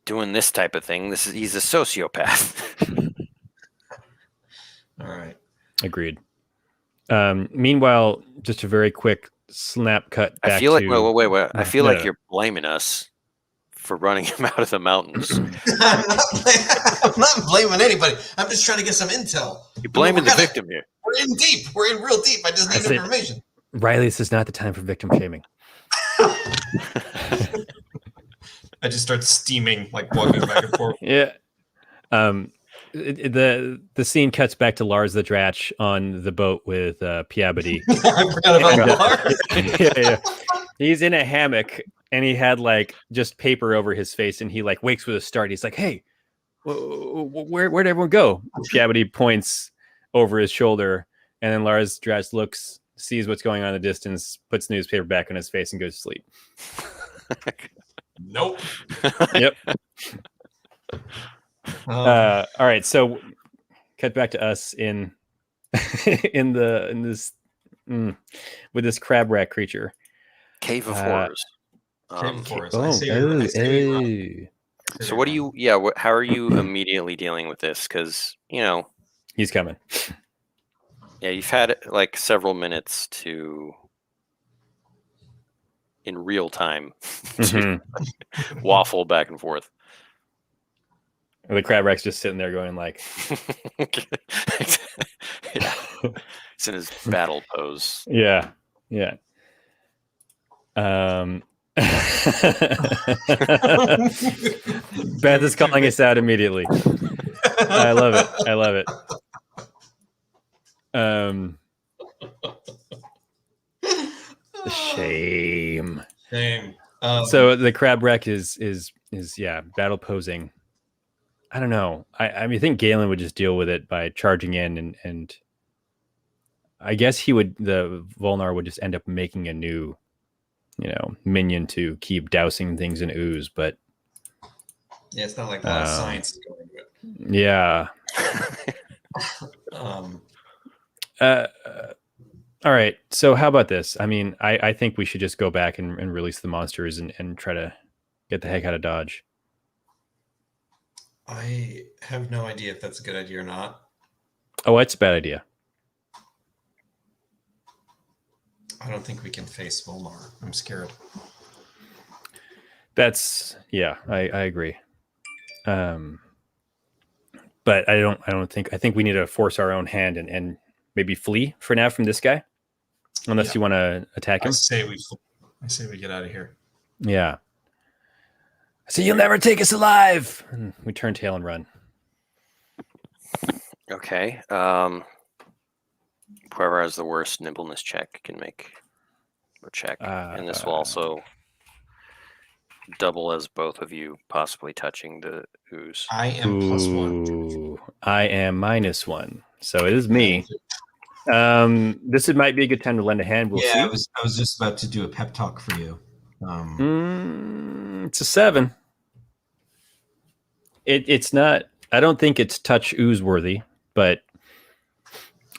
doing this type of thing. He's a sociopath. All right. Agreed. Meanwhile, just a very quick snap cut back I feel like to... wait. I feel like no. you're blaming us for running him out of the mountains. I'm not blaming anybody. I'm just trying to get some intel. You're blaming the victim here. We're in deep. We're in real deep. I just need That's it. information. Rylee, this is not the time for victim shaming. I just start steaming, like walking back and forth. Yeah. The scene cuts back to Lars the Dratch on the boat with Piabadi. I forgot about Lars. Yeah. He's in a hammock and he had like just paper over his face and he like wakes with a start. He's like, "Hey, where'd everyone go?" Piabadi points over his shoulder and then Lars Dratch looks, sees what's going on in the distance, puts the newspaper back on his face and goes to sleep. Nope. Yep. All right, so cut back to us in this with this crab rat creature. Cave of Horrors. Cave of Horrors. Oh, I say you're wrong. So what do you? Yeah. How are you immediately dealing with this? Because He's coming. Yeah, you've had like several minutes to, in real time, to waffle back and forth. And the crab rat's just sitting there going like, Yeah. It's in his battle pose. yeah. Beth is calling us out immediately. I love it. Shame. So the crab wreck is battle posing. I don't know. I mean, I think Galen would just deal with it by charging in and I guess the Volnar would just end up making a new, minion to keep dousing things in ooze, but yeah, it's not like a lot of science is going into it. Yeah. Um, All right. So how about this? I mean, I think we should just go back and release the monsters and try to get the heck out of Dodge. I have no idea if that's a good idea or not. Oh, that's a bad idea. I don't think we can face Volmar. I'm scared. That's I agree. But I think we need to force our own hand and maybe flee for now from this guy. Unless you want to attack him. I say we get out of here. Yeah. So you'll never take us alive. And we turn tail and run. Okay. Whoever has the worst nimbleness check can make a check. And this will also double as both of you possibly touching the ooze. I am +1. Ooh, I am -1. So it is me. This might be a good time to lend a hand. We'll see. I was just about to do a pep talk for you. It's a 7. It's not. I don't think it's touch ooze worthy, but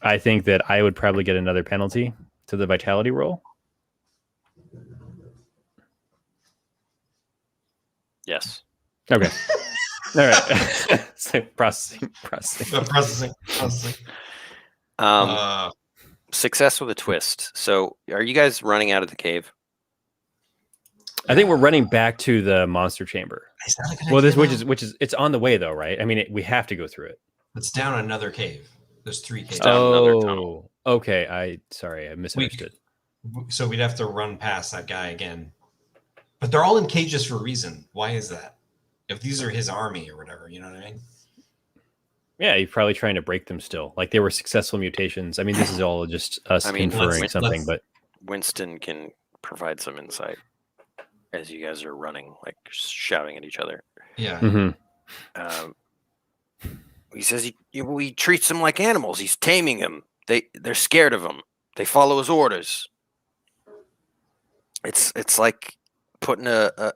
I think that I would probably get another penalty to the vitality roll. Yes. Okay. All right. So processing. Processing. Success with a twist. So, are you guys running out of the cave? I think we're running back to the monster chamber. Is that a good Well, idea, which is it's on the way though, right? I mean, we have to go through it. It's down another cave. There's 3 caves. Down another tunnel. Okay. I misunderstood. So we'd have to run past that guy again. But they're all in cages for a reason. Why is that? If these are his army or whatever, you know what I mean? Yeah, you're probably trying to break them still. Like they were successful mutations. I mean, this is all just us inferring something, but Winston can provide some insight as you guys are running, like shouting at each other. Yeah. Mhm. He says he treats them like animals. He's taming them. They're scared of him. They follow his orders. It's like putting a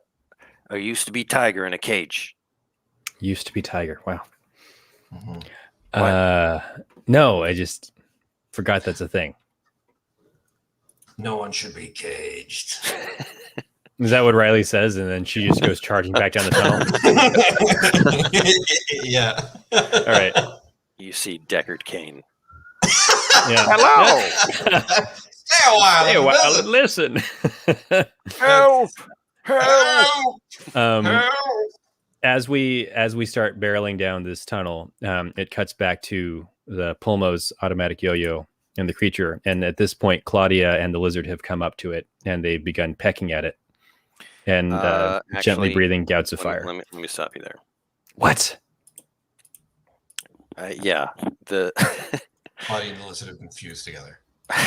used to be tiger in a cage. Used to be tiger. Wow. Mhm. No, I just forgot that's a thing. No one should be caged. Is that what Rylee says? And then she just goes charging back down the tunnel. Yeah. All right. You see Deckard Cain. Yeah. Hello. Stay a while. Hey, well, listen. Help! Help! Help. As we start barreling down this tunnel, it cuts back to the Pulmo's automatic yo-yo and the creature. And at this point, Claudia and the lizard have come up to it, and they've begun pecking at it and gently Actually, breathing gouts of fire. Let me stop you there. What? Yeah, the Claudia and the lizard have been fused together.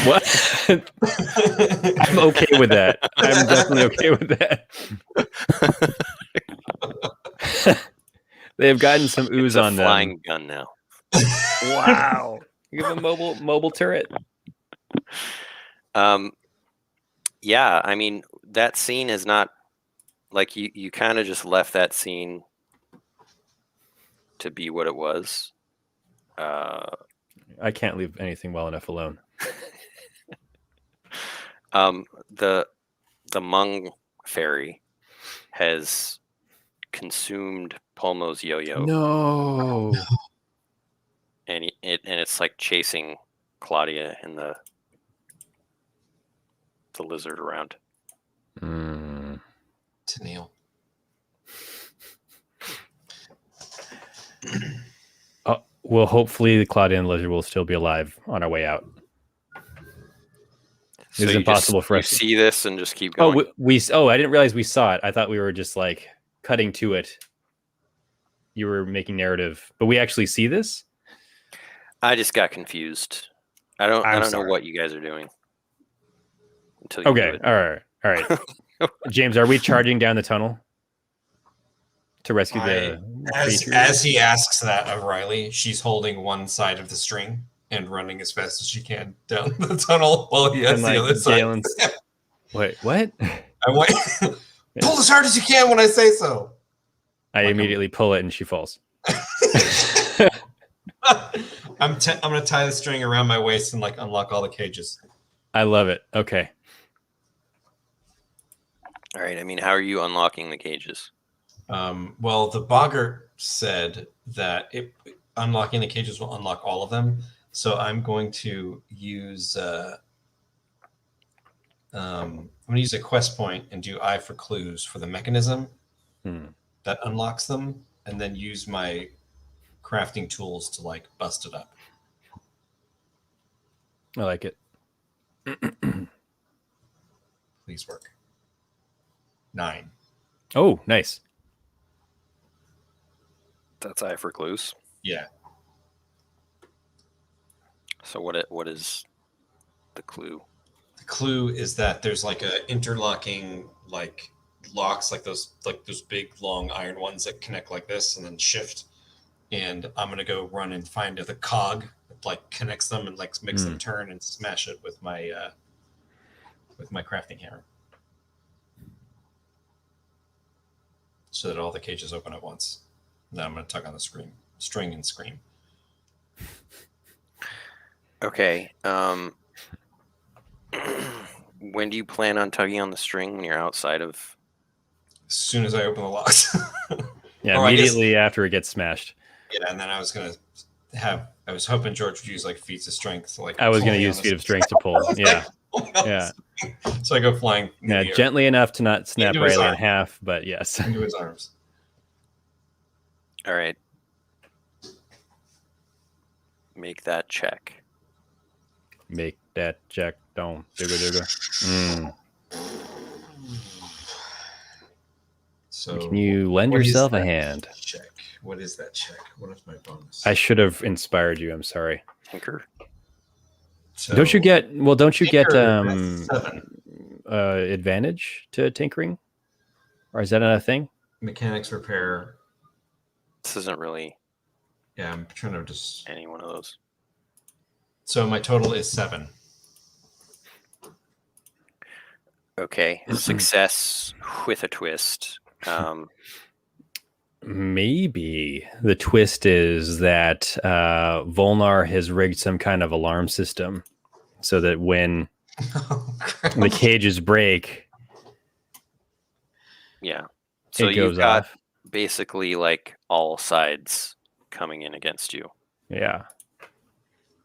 What? I'm okay with that. I'm definitely okay with that. They've gotten some ooze it's a on them. flying gun now. Wow. You have a mobile turret. Yeah, I mean that scene is not like you kind of just left that scene to be what it was. I can't leave anything well enough alone. The Hmong fairy has consumed Pulmo's yo-yo. No. And it's like chasing Claudia and the lizard around. Tennille. Well, hopefully the Claudia and the lizard will still be alive on our way out. So It's impossible for us to to see this and just keep going. I didn't realize we saw it. I thought we were just like cutting to it. You were making narrative, but we actually see this. I just got confused. I don't know what you guys are doing. Until you do Okay. it. All right. James, are we charging down the tunnel to rescue the creature? As he asks that of Rylee, she's holding one side of the string and running as fast as she can down the tunnel while he has the other side. Galen's... Wait, what? I want pull as hard as you can when I say so. I immediately pull it and she falls. I'm gonna tie the string around my waist and like unlock all the cages. I love it. Okay. All right. I mean, how are you unlocking the cages? Well, the boggart said that unlocking the cages will unlock all of them. So I'm going to use I'm going to use a quest point and do eye for clues for the mechanism that unlocks them, and then use my crafting tools to like bust it up. I like it. Please work. 9. Oh, nice. That's eye for clues. Yeah. So what is the clue? The clue is that there's like a interlocking like locks, like those big long iron ones that connect like this and then shift. And I'm gonna go run and find the cog that like connects them and like makes them turn and smash it with my crafting hammer, so that all the cages open at once. Now I'm gonna tug on the string and scream. Okay. When do you plan on tugging on the string? When you're outside of? As soon as I open the locks. Yeah, Or I guess- immediately after it gets smashed. Yeah, and then I was hoping George would use like feats of strength to like. I was going pull to me use on feet the of strength to pull. string. Yeah. Like, Yeah. So I go flying. in Yeah, the air gently enough to not snap Into his Rylee in arm. half, but yes. into his arms. All right. Make that check. Make that check. Don't. So Can you lend what is yourself a that hand? check? What is that check? What is my bonus? I should have inspired you. I'm sorry. Tinker. So, Don't you get Tinker, that's 7. advantage to tinkering? Or is that not a thing? Mechanics repair? This isn't really Yeah, I'm trying to just. any one of those. So my total is 7. Okay. Success with a twist. Maybe the twist is that Volnar has rigged some kind of alarm system so that when the cages break, Yeah. So it you've goes got off. basically like all sides coming in against you. Yeah.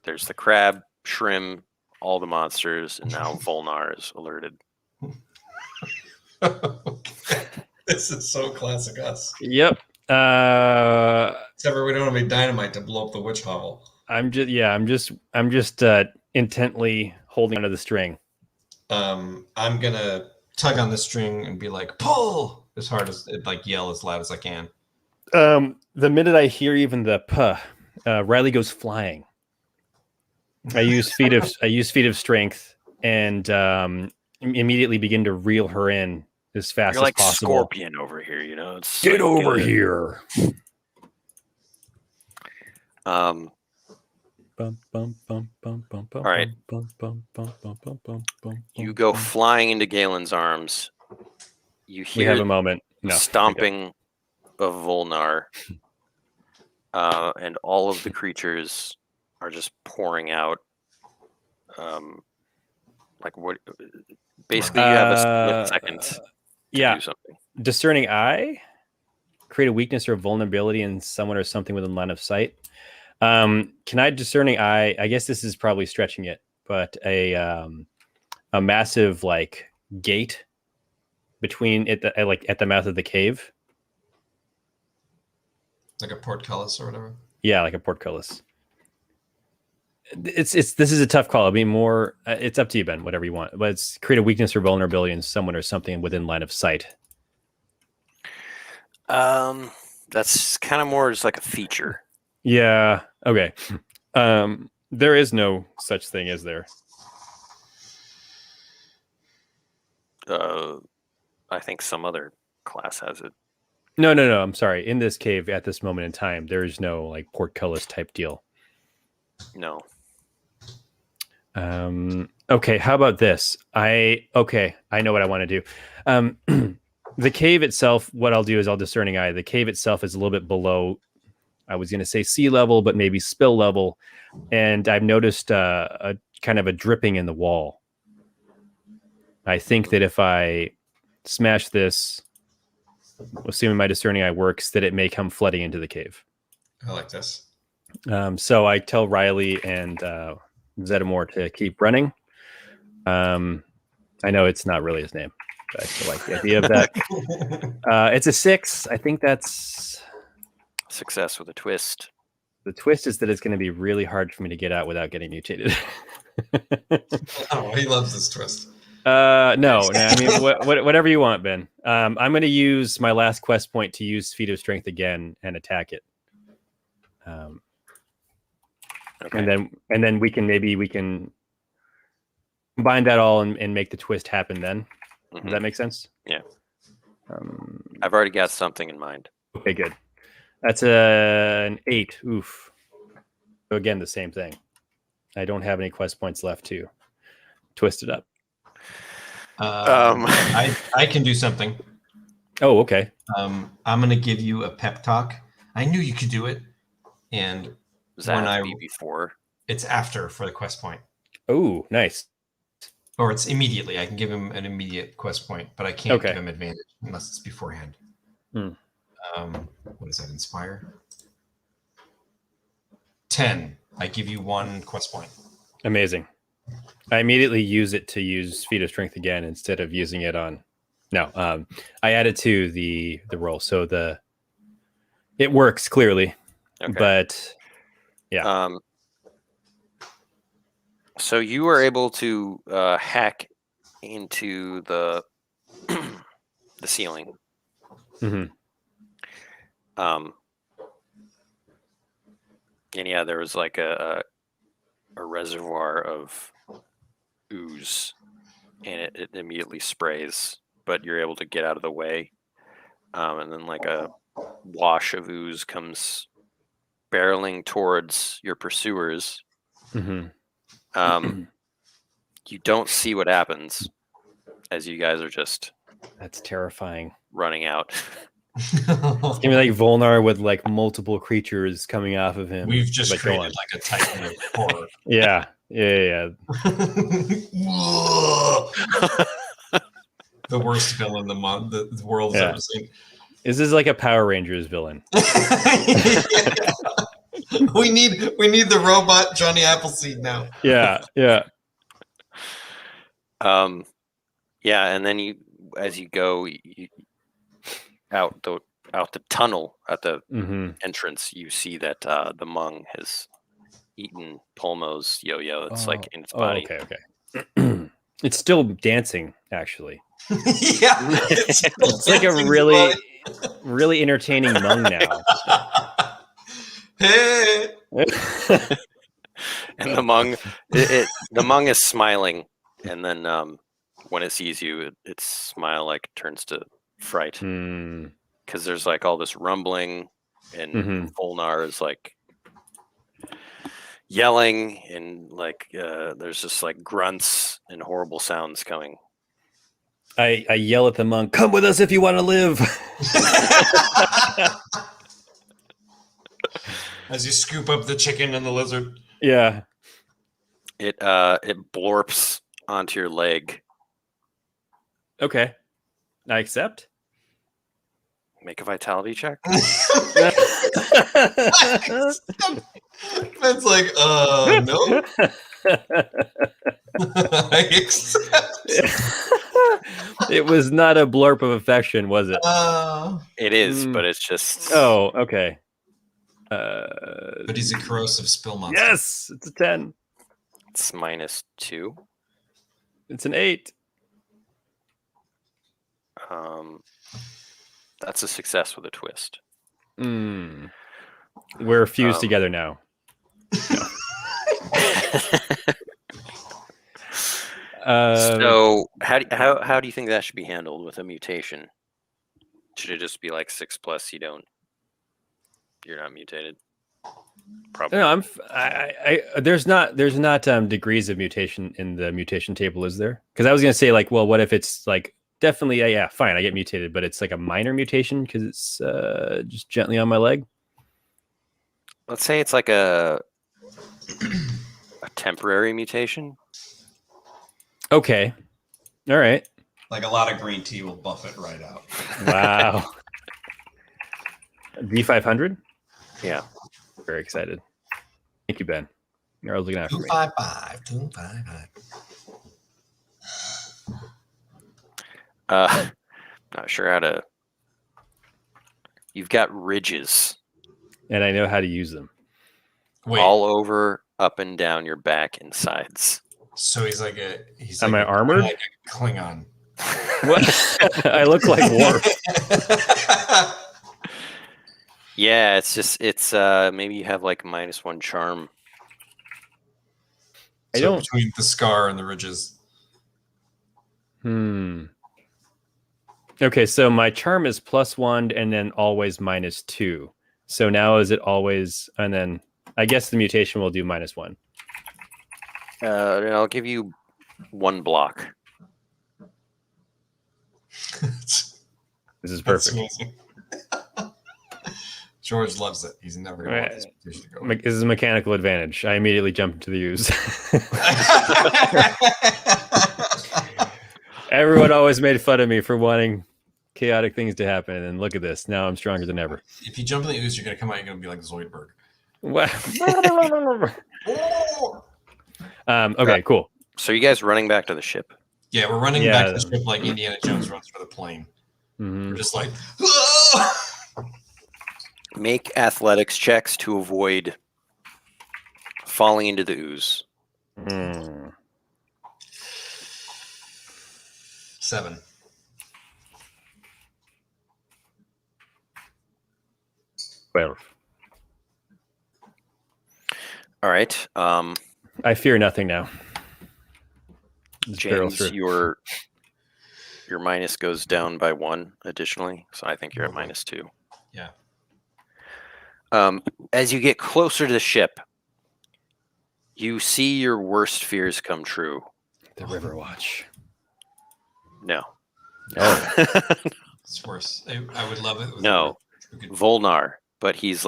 There's the crab, shrimp, all the monsters, and now Volnar is alerted. This is so classic us. Yep. Except for we don't have any dynamite to blow up the witch hovel. I'm just intently holding onto the string. I'm gonna tug on the string and be like, pull as hard as like yell as loud as I can. The minute I hear even the puh, Rylee goes flying. I use feet of strength and immediately begin to reel her in as fast You're as like possible. Scorpion over here, you know. It's Get like, over here. All right. You go flying into Galen's arms. You We hear have a moment. No. stomping of Volnar, and all of the creatures are just pouring out. Like what? Basically, you have a split second to Yeah. do something. Discerning eye. Create a weakness or vulnerability in someone or something within line of sight. Can I discerning eye? I guess this is probably stretching it, but a massive like gate between it at the mouth of the cave. Like a portcullis or whatever. Yeah, like a portcullis. This is a tough call. I mean, more. It's up to you, Ben. Whatever you want. But it's create a weakness or vulnerability in someone or something within line of sight. That's kind of more just like a feature. Yeah. Okay. There is no such thing, is there? I think some other class has it. No. I'm sorry. In this cave at this moment in time, there is no like portcullis type deal. No. Okay. How about this? I know what I want to do. The cave itself, what I'll do is I'll discerning eye. The cave itself is a little bit below I was going to say sea level, but maybe spill level. And I've noticed a kind of a dripping in the wall. I think that if I smash this, assuming my discerning eye works, that it may come flooding into the cave. I like this. So I tell Rylee and Zeddemore to keep running. I know it's not really his name, but I still like the idea of that. It's a 6. I think that's Success with a twist. the twist is that it's going to be really hard for me to get out without getting mutated. Oh, he loves this twist. No, I mean, whatever you want, Ben. I'm going to use my last quest point to use Feat of Strength again and attack it. Okay. And then we can combine that all and make the twist happen then. Mhm. Does that make sense? Yeah. I've already got something in mind. Okay, good. That's an 8. Oof. So again, the same thing. I don't have any quest points left to twist it up. I can do something. Oh, okay. I'm going to give you a pep talk. I knew you could do it. And Does that when have I- to be before? it's after for the quest point. Oh, nice. Or it's immediately. I can give him an immediate quest point, but I can't Okay. give him advantage unless it's beforehand. Hmm. What is that? Inspire? 10. I give you 1 quest point. Amazing. I immediately use it to use Feat of Strength again instead of using it on. No, I added to the roll, so it works clearly, Okay. but yeah. So you were able to hack into the the ceiling. Mhm. And yeah, there was like a reservoir of ooze, and it immediately sprays, but you're able to get out of the way. And then like a wash of ooze comes barreling towards your pursuers. Mhm. You don't see what happens as you guys are just That's terrifying. running out. It's gonna be like Volnar with like multiple creatures coming off of him. We've just But go created on. like a titan of horror. Yeah. The worst villain the world has Yeah. ever seen. This is like a Power Rangers villain. we need the robot Johnny Appleseed now. Yeah. Yeah, and then as you go out the tunnel at the Mm-hmm. entrance, you see that the Hmong has eaten Pulmo's yo-yo. It's like in its body. Okay. It's still dancing, actually. Yeah, It's like a really entertaining Hmong now. Hey. And the Hmong, the Hmong is smiling, and then when it sees you, its smile like turns to fright Hmm. because there's like all this rumbling, and Mhm. Volnar is like yelling, and like there's just like grunts and horrible sounds coming. I yell at the monk, "Come with us if you want to live." As you scoop up the chicken and the lizard. Yeah. It blorps onto your leg. Okay. I accept. Make a vitality check. It's like, no. I accept. It was not a blurb of affection, was it? It is, Mm. but it's just Oh, okay. But he's a corrosive spill monster. Yes, it's a 10. it's -2. It's an 8. That's a success with a twist. Mm. We're fused together now. So how do you think that should be handled with a mutation? Should it just be like 6+? You're not mutated. Probably. No, there's not degrees of mutation in the mutation table, is there? Because I was gonna say like, well, what if it's like definitely yeah, fine, I get mutated, but it's like a minor mutation because it's just gently on my leg. let's say it's like a temporary mutation. Okay. All right. Like a lot of green tea will buff it right out. Wow. D500? Yeah. Very excited. Thank you, Ben. You're always looking out for me. 255. 255. Not sure how to. You've got ridges And I know how to use them. Wait, all over, up and down your back and sides. so he's like a Am I armored? like a Klingon. What? I look like Worf. Yeah, it's maybe you have like -1 charm. I So don't- between the scar and the ridges. Okay, so my charm is +1 and then always -2. So now is it always, and then I guess the mutation will do -1. And I'll give you 1 block. This is That's perfect. amazing. George loves it. He's never going to want this mutation to go away. This is a mechanical advantage. I immediately jump into the use. Everyone always made fun of me for wanting chaotic things to happen, and look at this. Now I'm stronger than ever. If you jump in the ooze, you're going to come out, you're going to be like Zoidberg. What? Oh! Okay, cool. So you guys running back to the ship? Yeah, we're running Yeah. back to the ship like Indiana Jones runs for the plane. Mhm. We're just like, Make athletics checks to avoid falling into the ooze. 7. Well, All right. I fear nothing now. Just barrel James, through. your minus goes down by 1 additionally, so I think you're at Okay. -2. Yeah. As you get closer to the ship, you see your worst fears come true. The River Watch. No. Oh, It's worse. I would love it. No. Volnar, but he's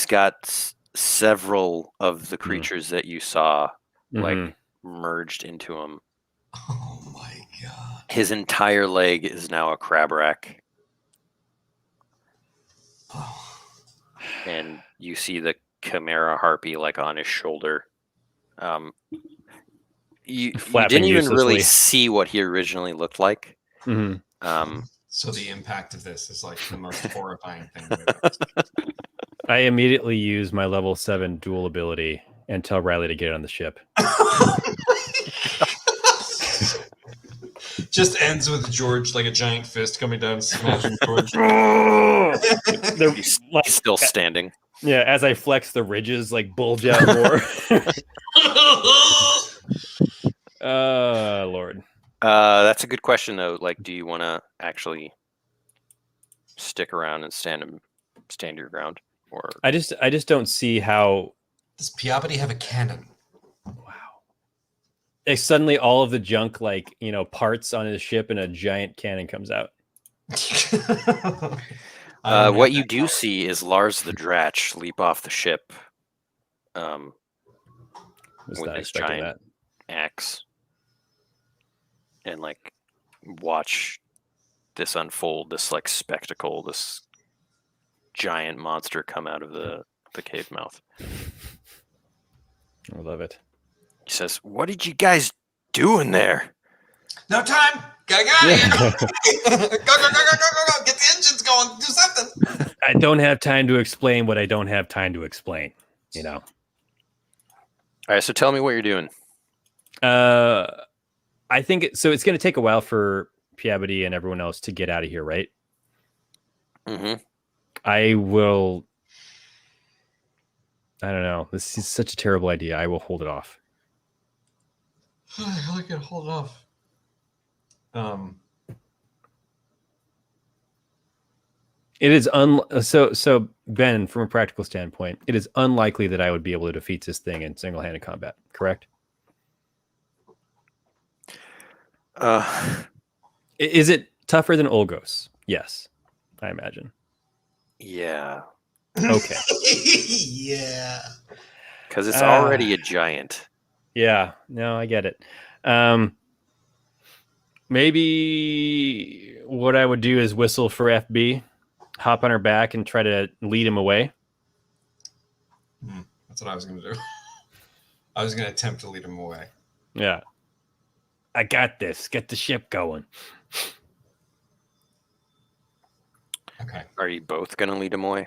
got several of the creatures that you saw mhm. merged into him. Oh my god. His entire leg is now a crab rack, Oh. and you see the chimera harpy like on his shoulder. You Flapping didn't even really uselessly. see what he originally looked like. Mhm. So the impact of this is like the most horrifying thing we've ever seen. I immediately use my level 7 dual ability and tell Rylee to get on the ship. Just ends with George like a giant fist coming down, smashing George. They're like, He's still standing. yeah, as I flex, the ridges like bulge out more. Lord. That's a good question though. Like, do you want to actually stick around and stand your ground, or I just don't see how. Does Piabadi have a cannon? Like, suddenly all of the junk, parts on his ship and a giant cannon comes out. what you do see is Lars the Dratch leap off the ship Was with not his expecting giant axe and watch this unfold, this spectacle, this giant monster come out of the cave mouth. I love it. He says, "What did you guys do in there?" No time. Go. Go. Get the engines going. Do something. I don't have time to explain what I don't have time to explain. All right, so tell me what you're doing. I think it's going to take a while for Piabadi and everyone else to get out of here, right? Mm-hmm. I will. I don't know. This is such a terrible idea. I will hold it off. I can hold it off. It is so Ben, from a practical standpoint, it is unlikely that I would be able to defeat this thing in single-handed combat, correct? Is it tougher than Olgos? Yes, I imagine. Yeah. Okay. Yeah. Because it's already a giant. Yeah. No, I get it. Maybe what I would do is whistle for FB, hop on her back, and try to lead him away. That's what I was going to do. I was going to attempt to lead him away. Yeah. I got this. Get the ship going. Okay. Are you both going to lead him away?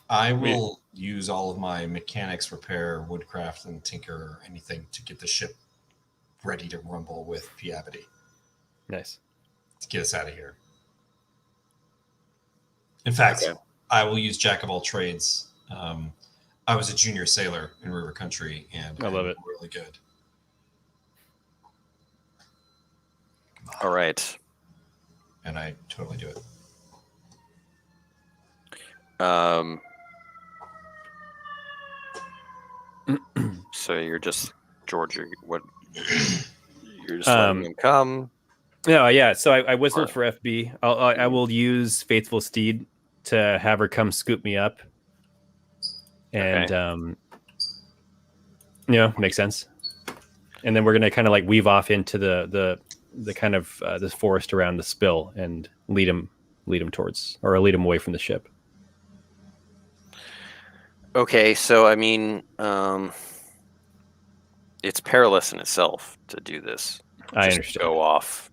I will use all of my mechanics, repair, woodcraft, and tinker or anything to get the ship ready to rumble with Piabity Nice. to get us out of here. In fact, I will use Jack of all trades. I was a junior sailor in River Country, and I love it. Really good. All right. And I totally do it. So you're just George. What? You're just letting him come. No, yeah. So I whistled for FB. I will use Faithful Steed to have her come scoop me up, and makes sense. And then we're gonna kind of like weave off into the kind of this forest around the spill and lead him towards, or lead him away from the ship. Okay, so I mean, it's perilous in itself to do this. I Just understand. Go off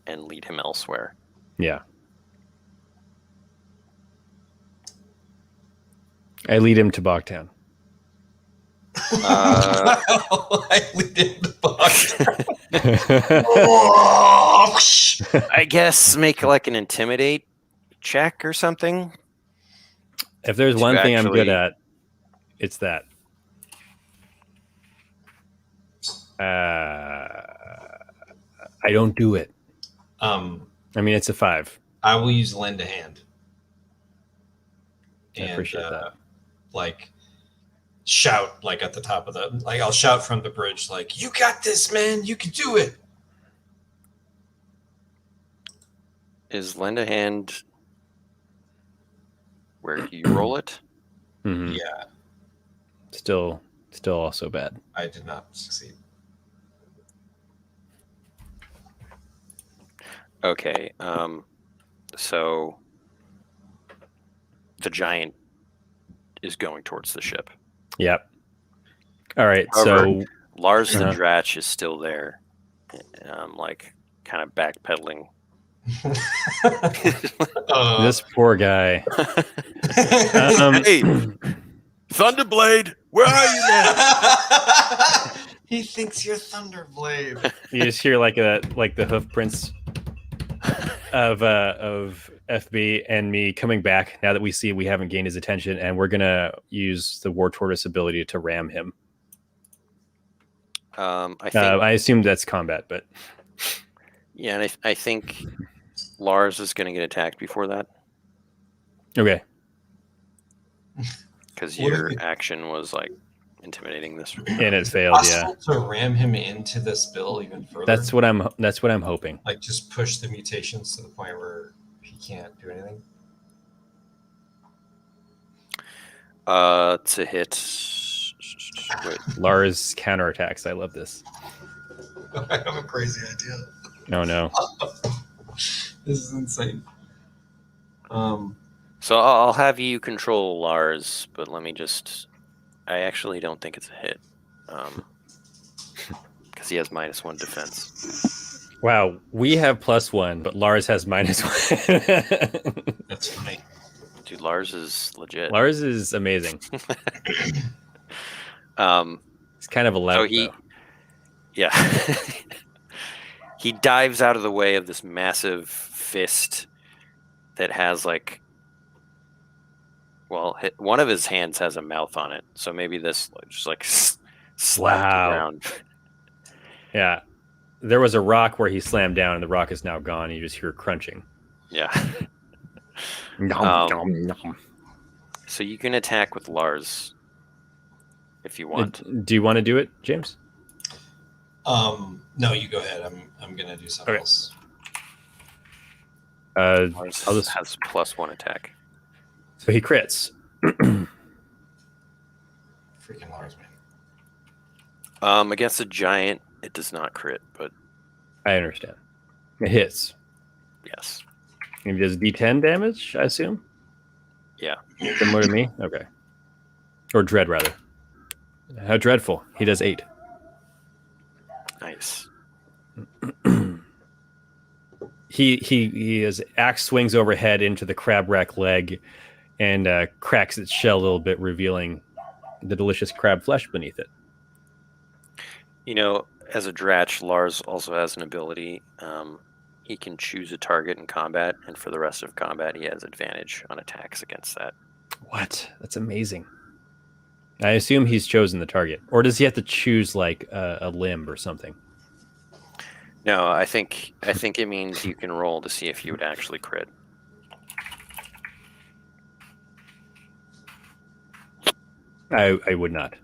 and lead him elsewhere. Yeah. I lead him to Bogtown. I lead him to Bogtown. I guess make like an intimidate check or something. If there's one thing I'm good at, it's that. I don't do it. I mean, it's a 5. I will use lend a hand. I appreciate that. Like, shout like at the top of I'll shout from the bridge, like, "You got this, man! You can do it!" Is lend a hand where you roll it? Mm-hmm. Yeah. Still also bad. I did not succeed. Okay. So the giant is going towards the ship. Yep. All right. However, So Lars the Dratch is still there. Like kind of backpedaling. this poor guy. Hey, Thunderblade, where are you now? He thinks you're Thunderblade. You just hear like the hoof prints of FB and me coming back now that we see we haven't gained his attention, and we're gonna use the War Tortoise ability to ram him. I assume that's combat, but yeah, and I think Lars is going to get attacked before that. Okay. Because your action was like intimidating this, and it failed. Yeah. To ram him into the spill even further. That's what I'm hoping. Like just push the mutations to the point where he can't do anything. To hit. Wait. Lars counterattacks. I love this. I have a crazy idea. Oh no. This is insane. So I'll have you control Lars, but let me just. I actually don't think it's a hit. Because he has -1 defense. Wow, we have +1, but Lars has -1. That's funny. Dude, Lars is legit. Lars is amazing. He's kind of a lout, though. Yeah. He dives out of the way of this massive fist that has like, well, one of his hands has a mouth on it, so maybe this just like slapped the ground. Yeah, there was a rock where he slammed down, and the rock is now gone. And you just hear crunching. Yeah. Nom, nom, nom. So you can attack with Lars if you want. Do you want to do it, James? No, you go ahead. I'm gonna do something else. Lars has +1 attack. So he crits. Freaking Lars, man. Against a giant, it does not crit, but I understand. It hits. yes. And he does D10 damage, I assume? Yeah. Similar to me? Okay. Or dread, rather. How dreadful. He does 8. Nice. His axe swings overhead into the crab rack leg and cracks its shell a little bit, revealing the delicious crab flesh beneath it. You know, as a Dratch, Lars also has an ability. He can choose a target in combat, and for the rest of combat, he has advantage on attacks against that. What? That's amazing. I assume he's chosen the target. Or does he have to choose like a limb or something? No, I think it means you can roll to see if you would actually crit. I would not.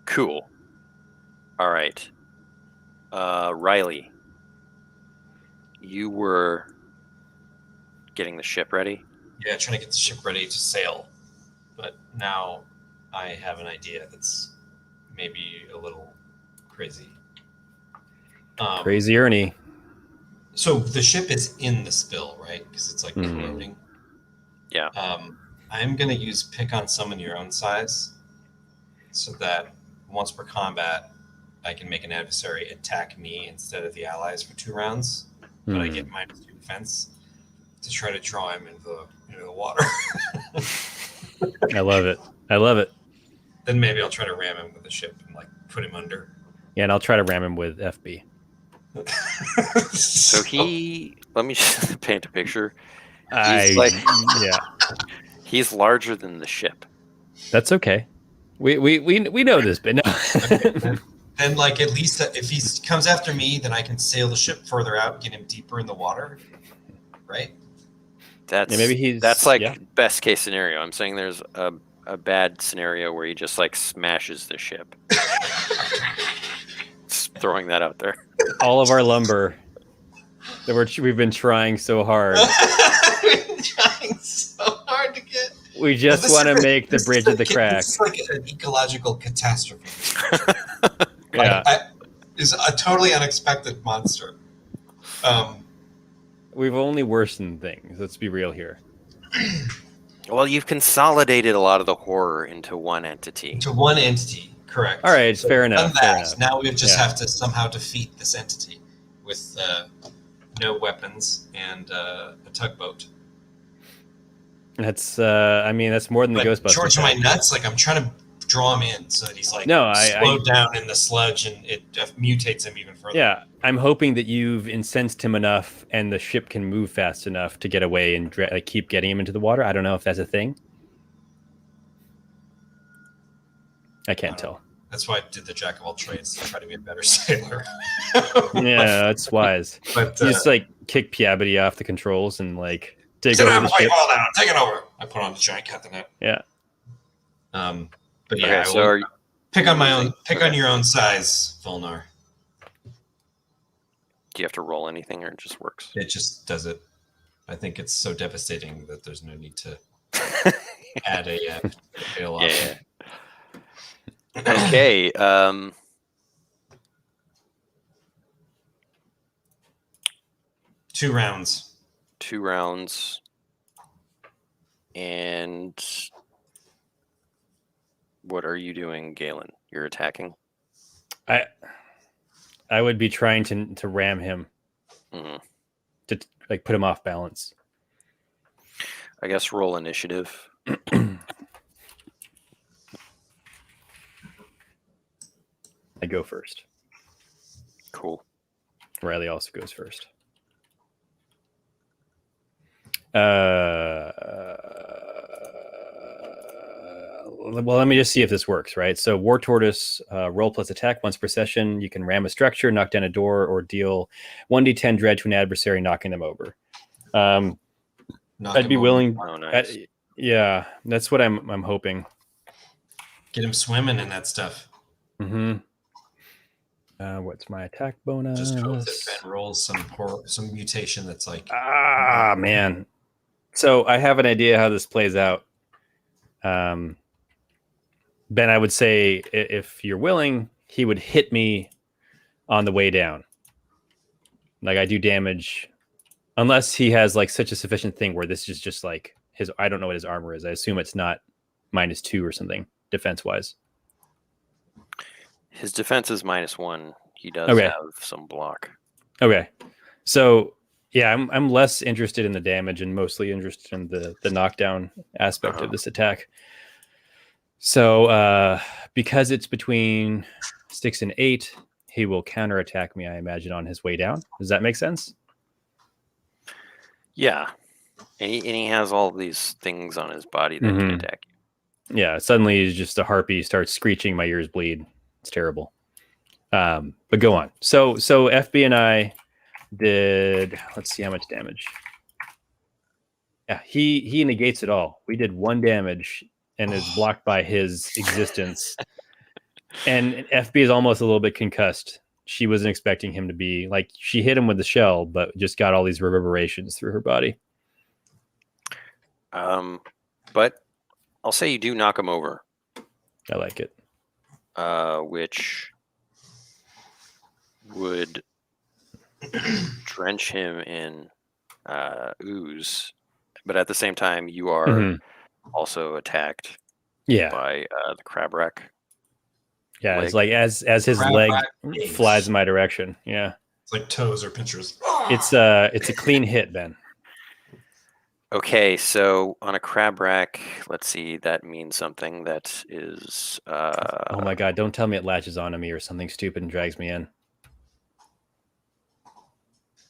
Cool. All right. Rylee, you were getting the ship ready. Yeah, trying to get the ship ready to sail. But now I have an idea that's maybe a little crazy. Crazy Ernie. So the ship is in the spill, right? Because it's like floating. Yeah. I'm going to use pick on someone your own size so that once per combat, I can make an adversary attack me instead of the allies for 2 rounds. But I get -2 defense to try to draw him into the water. I love it. I love it. Then maybe I'll try to ram him with the ship and like put him under. Yeah, and I'll try to ram him with FB. So let me just paint a picture. He's larger than the ship. That's okay. We know this, but no. Then, like, at least if he comes after me, then I can sail the ship further out, get him deeper in the water, right? That's best case scenario. I'm saying there's a bad scenario where he just like smashes the ship. Just throwing that out there. All of our lumber that we've been trying so hard. We've been trying so hard to get. We just want to make the bridge of the crack. It's like an ecological catastrophe. Yeah, is a totally unexpected monster. We've only worsened things. Let's be real here. Well, you've consolidated a lot of the horror into one entity. Correct. All right, fair enough. Fair enough. Now we just have to somehow defeat this entity with no weapons and a tugboat. That's that's more than the Ghostbusters. George, am I nuts? Like, I'm trying to draw him in so that he's like slowed down in the sludge and it mutates him even further. Yeah, I'm hoping that you've incensed him enough and the ship can move fast enough to get away and keep getting him into the water. I don't know if that's a thing. I can't tell. That's why I did the jack of all trades to try to be a better sailor. Yeah, that's wise. But you just like kick Piabity off the controls and like take over the ship. Take it over. I put on the giant captain hat. Yeah. But yeah, Okay, so pick on your own size, Volnar. Do you have to roll anything, or it just works? It just does it. I think it's so devastating that there's no need to add a fail option. Yeah. Okay. 2 rounds. 2 rounds. And what are you doing, Galen? You're attacking? I would be trying to ram him. Mm-hmm. To like put him off balance. I guess roll initiative. I go first. Cool. Rylee also goes first. Well, let me just see if this works, right? So War Tortoise, roll plus attack once per session. You can ram a structure, knock down a door, or deal 1d10 dread to an adversary, knocking them over. I'd be willing. Oh, nice. Yeah, that's what I'm hoping. Get him swimming in that stuff. Mm-hmm. What's my attack bonus? Just hope that Ben rolls some mutation that's like. Man. So I have an idea how this plays out. Ben, I would say if you're willing, he would hit me on the way down. Like I do damage, unless he has like such a sufficient thing where this is just like his. I don't know what his armor is. I assume it's not -2 or something defense wise. His defense is -1. He does Okay. have some block. Okay, so yeah, I'm less interested in the damage and mostly interested in the knockdown aspect of this attack. So because it's between 6 and 8, he will counterattack me, I imagine, on his way down. Does that make sense? Yeah, and he has all these things on his body that can attack you. Yeah, suddenly he's just a harpy, starts screeching, my ears bleed. It's terrible. But go on. So FB and I did, let's see how much damage. Yeah, he negates it all. We did 1 damage and is blocked by his existence. And FB is almost a little bit concussed. She wasn't expecting him to be like, she hit him with the shell, but just got all these reverberations through her body. But I'll say you do knock him over. I like it. Which would drench him in ooze. But at the same time, you are also attacked by the crab wreck. Yeah, leg. it's like as his Crab leg wreck flies in my direction. Yeah. It's like toes or pinchers. It's a clean hit, Ben. Okay, so on a crab rack, let's see, that means something that is Oh my god, don't tell me it latches onto me or something stupid and drags me in.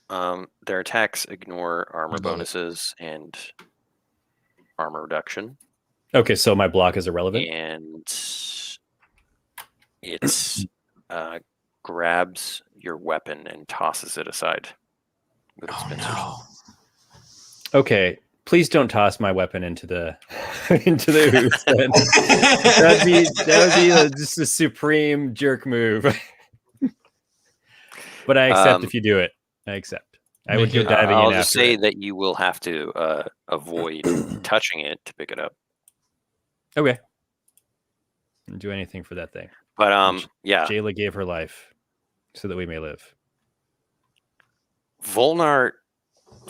their attacks ignore armor bonuses and armor reduction. Okay, so my block is irrelevant. And it grabs your weapon and tosses it aside with its pincers. No. Okay, please don't toss my weapon into the into the ooze. That would be just a supreme jerk move. But I accept if you do it. I accept. I would go diving I'll in just after say it. that you will have to avoid touching it to pick it up. Okay. Didn't do anything for that thing. But yeah, Jayla gave her life so that we may live. Volnar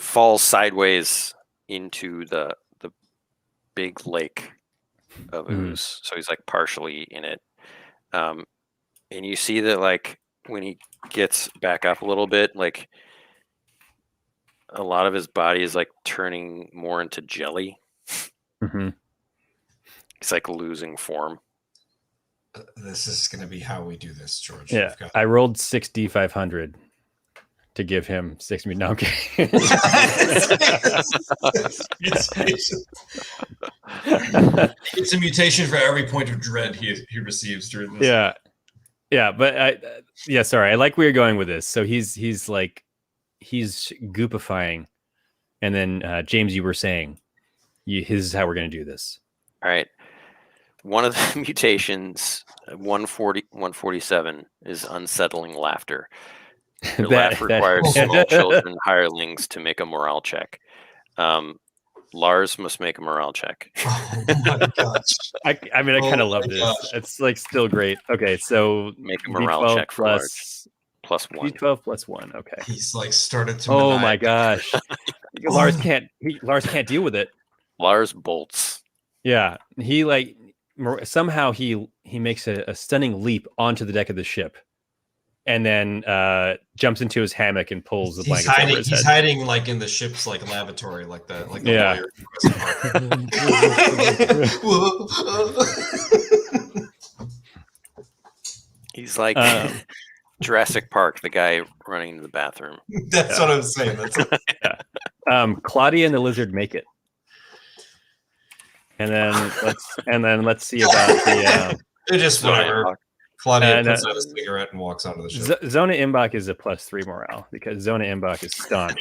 falls sideways into the big lake of ooze, so he's like partially in it. And you see that like when he gets back up a little bit, like a lot of his body is like turning more into jelly. Mm-hmm. He's like losing form. This is going to be how we do this, George. Yeah, I rolled 6d500 to give him 6 million. No, okay. It's a mutation for every point of dread he receives during this. Yeah, but sorry. I like where you're going with this. So he's goopifying, and then James, you were saying, this is how we're going to do this. All right. One of the mutations, 147, is unsettling laughter. Your laugh requires small children hirelings to make a morale check. Lars must make a morale check. Oh my gosh. I mean, I kind of love this. Gosh. It's like still great. Okay, so Make a morale D12 check for Lars. Plus 1. D12 plus 1. Okay. He's like started to. Oh my gosh. Lars can't deal with it. Lars bolts. Yeah, he like somehow he makes a stunning leap onto the deck of the ship, and then jumps into his hammock and pulls the blanket over his head. He's hiding like in the ship's like lavatory, like the Yeah. He's like Jurassic Park, the guy running to the bathroom. That's what I'm saying. That's Claudia and the lizard make it, and then let's see about the. They're just whatever. Sorry, Claudia puts out a cigarette and walks onto the ship. Zona Imbach is a +3 morale because Zona Imbach is staunch.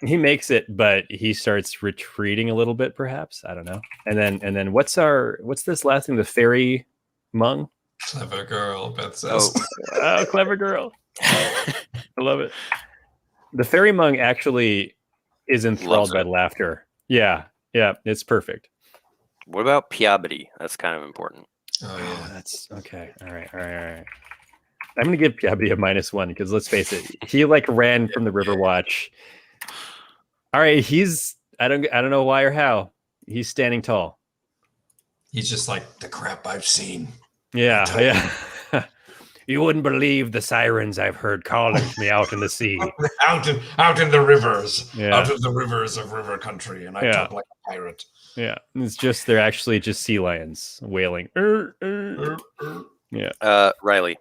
He makes it, but he starts retreating a little bit, perhaps. I don't know. And then what's this last thing? The fairy mung. Clever girl, Beth says. Oh, clever girl. I love it. The fairy mung actually is enthralled by it. laughter. Yeah, it's perfect. What about Piabity? That's kind of important. Oh Oh, yeah. that's okay. All right. I'm gonna give Piabity a -1 because let's face it, he like ran from the River Watch. All right, I don't know why or how. He's standing tall. He's just like the crap I've seen. Yeah. You wouldn't believe the sirens I've heard calling to me out in the sea. out in the rivers, Yeah. out of the rivers of river country, and I Yeah. talk like a pirate. Yeah, it's just they're actually just sea lions wailing. Yeah. Rylee,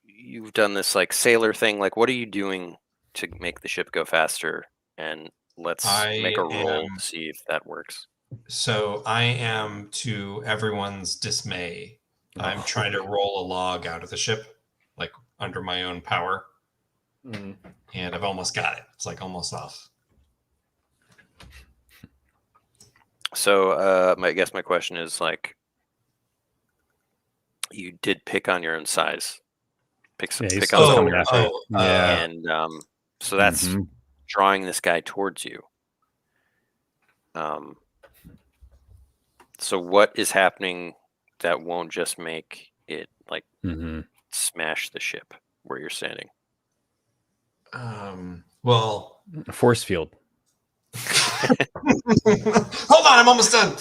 you've done this like sailor thing. Like, what are you doing to make the ship go faster? And let's make a roll to see if that works. So I am, to everyone's dismay, I'm trying to roll a log out of the ship, like under my own power, and I've almost got it. It's like almost off. So, I guess my question is like, you did pick on your own size, pick Yeah, he's on still something, coming after it. Yeah. and so that's drawing this guy towards you. So what is happening that won't just make it like smash the ship where you're standing? Well, Force field. hold on, I'm almost done.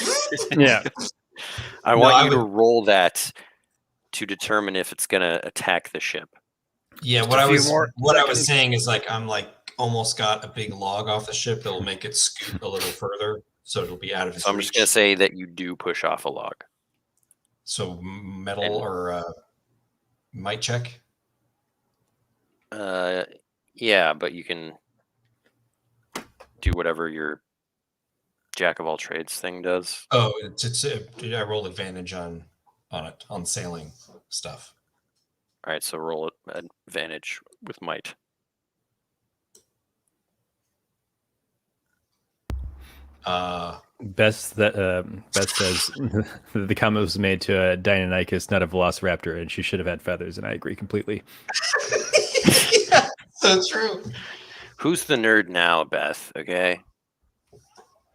Yeah. I want you to roll that to determine if it's going to attack the ship. Yeah, what I was saying is like I'm like almost got a big log off the ship that will make it scoot a little further, so it'll be out of its So I'm reach. just going to say that you do push off a log. So metal or might check. Yeah, but you can do whatever your jack of all trades thing does. Oh, I roll advantage on it on sailing stuff. All right, so roll advantage with might. Best says the comment was made to Deinonychus, not a velociraptor, and she should have had feathers, and I agree completely. Yeah, so true. Who's the nerd now, Beth? Okay.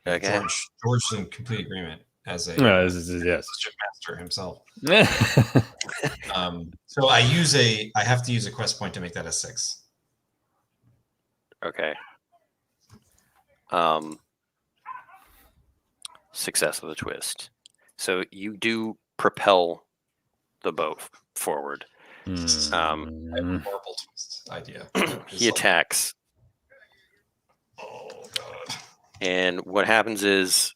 George's in complete agreement as a yes. ship master himself. So I have to use a quest point to make that a 6. Okay. Success with a twist. So you do propel the boat forward. I have a horrible twist idea. He attacks. Oh god. And what happens is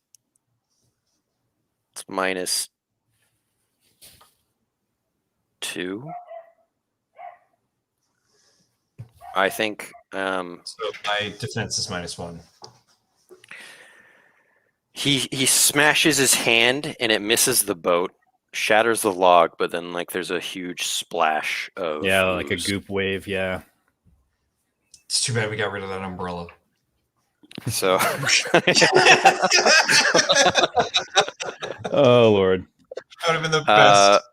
it's -2. I think So my defense is -1. he smashes his hand and it misses the boat, shatters the log, but then like there's a huge splash of like a ooze. goop wave. Yeah. It's too bad we got rid of that umbrella. So Oh Lord. That would have been the best.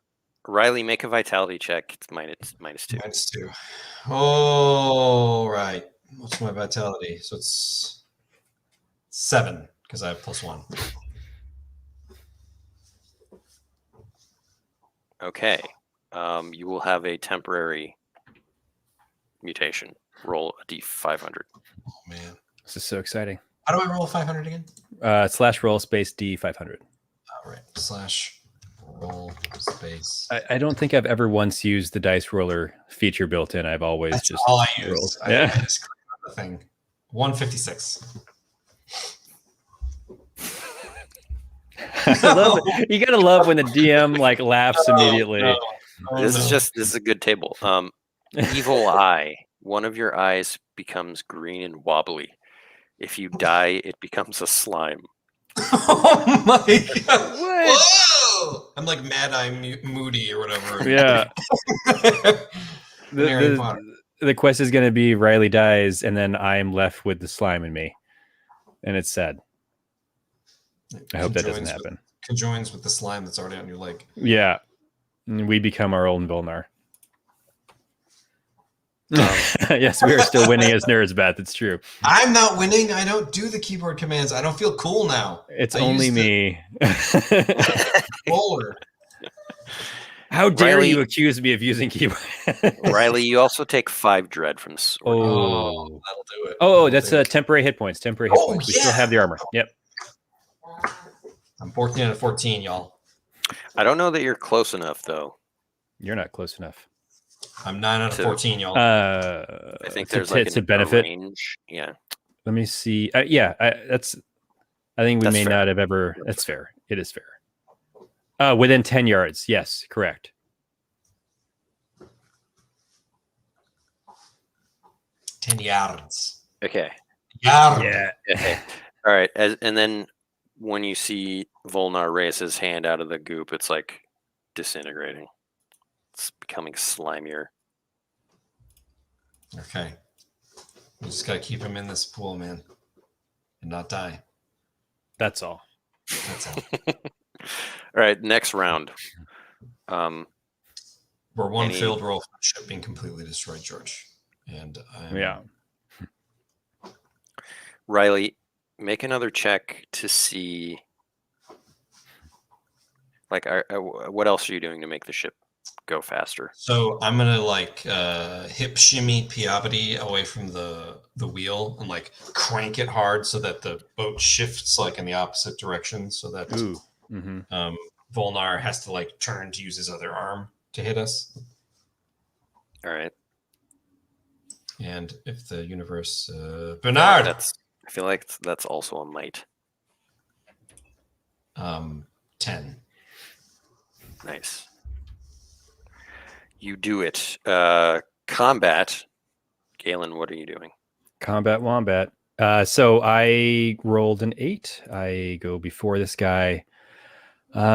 Rylee, make a vitality check. It's -2. -2. All right. What's my vitality? So it's 7 because I have +1. Okay. You will have a temporary mutation. Roll a d500. Oh man. This is so exciting. How do I roll 500 again? /roll space D500. All right. /roll space. I don't think I've ever once used the dice roller feature built in. I've always That's just all I rolled. use. Yeah. I just click on the thing. 156. You gotta love when the DM like laughs immediately. No. This is a good table. Evil eye. One of your eyes becomes green and wobbly. If you die, it becomes a slime. Oh my god! What? Whoa! I'm like Mad Eye Moody or whatever. Yeah. Harry Potter. The quest is gonna be Rylee dies, and then I'm left with the slime in me, and it's sad. I hope that doesn't happen. Conjoins with the slime that's already on your leg. Yeah, and we become our own Volnar. Yes, we are still winning as nerds, Beth. It's true. I'm not winning. I don't do the keyboard commands. I don't feel cool now. It's I only used to me. Roller. How dare Rylee- you accuse me of using keyboard? Riley, you also take 5 dread from the sword. Oh, Oh, that'll do it. oh, that's temporary hit points. Temporary hit Oh, points. We still yeah. have the armor. Yep. I'm 14 out of 14, y'all. I don't know that you're close enough, though. You're not close enough. I'm 9 out of To- 14, y'all. I think there's like a benefit. range. Yeah. Let me see. Yeah, I think we That's may fair. not have ever. That's fair. It is fair. Within 10 yards. Yes, correct. 10 yards. Okay. Yard. Yeah. Okay. All right. And then when you see Volnar raise his hand out of the goop, it's like disintegrating. It's becoming slimier. Okay. We just gotta keep him in this pool, man, and not die. That's all. That's all. All right. Next round. We're one Any- failed roll from the ship being completely destroyed, George. And I'm, Yeah. Riley, make another check to see. Like, what else are you doing to make the ship go faster? So I'm gonna like hip shimmy Piabity away from the wheel and like crank it hard so that the boat shifts like in the opposite direction, so that Ooh. Mm-hmm. Volnar has to like turn to use his other arm to hit us. All right. And if the universe, Bernard, I feel like that's also a might. 10. Nice. You do it. Combat. Galen, what are you doing? Combat Wombat. So I rolled an 8. I go before this guy. This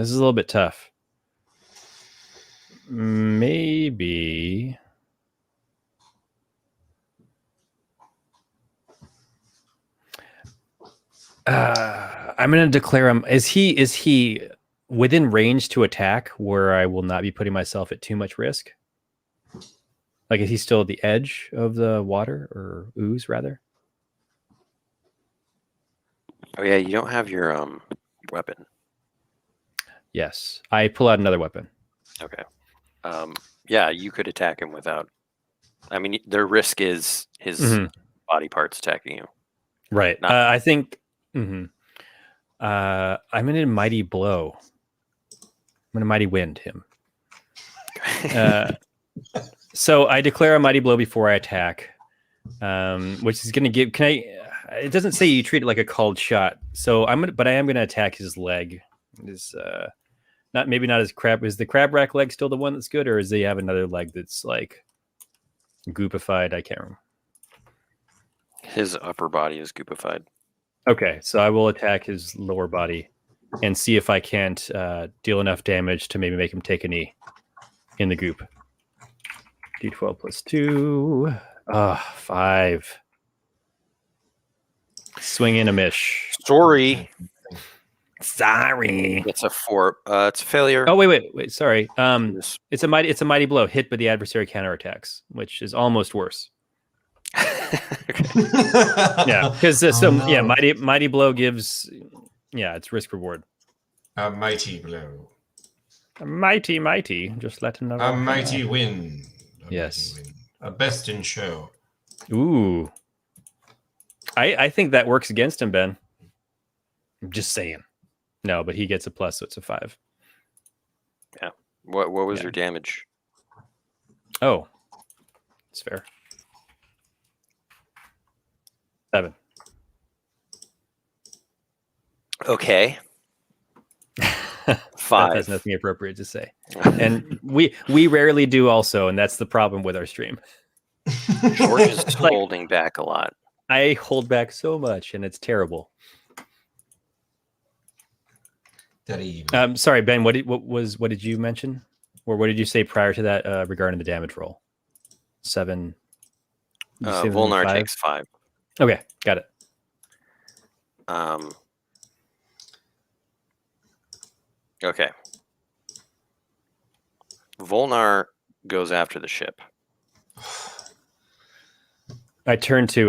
is a little bit tough. Maybe. I'm going to declare him. Is he within range to attack where I will not be putting myself at too much risk? Like, is he still at the edge of the water or ooze, rather? Oh yeah, you don't have your weapon. Yes. I pull out another weapon. Okay. Yeah, you could attack him without. I mean, their risk is his Mhm. body parts attacking you. Right. Not- I think. I'm going to mighty blow. I'm going to mighty wind him. So I declare a mighty blow before I attack, which is going to give. Can I? It doesn't say you treat it like a called shot. So but I am going to attack his leg. His not his crab. Is the crab rack leg still the one that's good, or does he have another leg that's like goopified? I can't remember. His upper body is goopified. Okay, so I will attack his lower body and see if I can't deal enough damage to maybe make him take a knee in the goop. D12 plus 2. 5. Swing and a mish. Sorry. Sorry. It's a 4. It's a failure. Oh, wait. Sorry. This- It's a mighty blow hit by the adversary counterattacks, which is almost worse. Yeah, because mighty blow gives. Yeah, it's risk reward. A mighty blow. Mighty. Just let another. A mighty win. Yes. Mighty win. A best in show. Ooh. I think that works against him, Ben. I'm just saying. No, but he gets a plus, so it's a 5. What was Yeah. your damage? Oh, it's fair. 7. Okay. That 5. has nothing appropriate to say. And we rarely do also, and that's the problem with our stream. George is Like- holding back a lot. I hold back so much, and it's terrible. Daddy. Sorry, Ben. What did you mention, or what did you say prior to that regarding the damage roll? 7. Did you say it was Volnar 5? takes 5. Okay, got it. Okay. Volnar goes after the ship. I turn to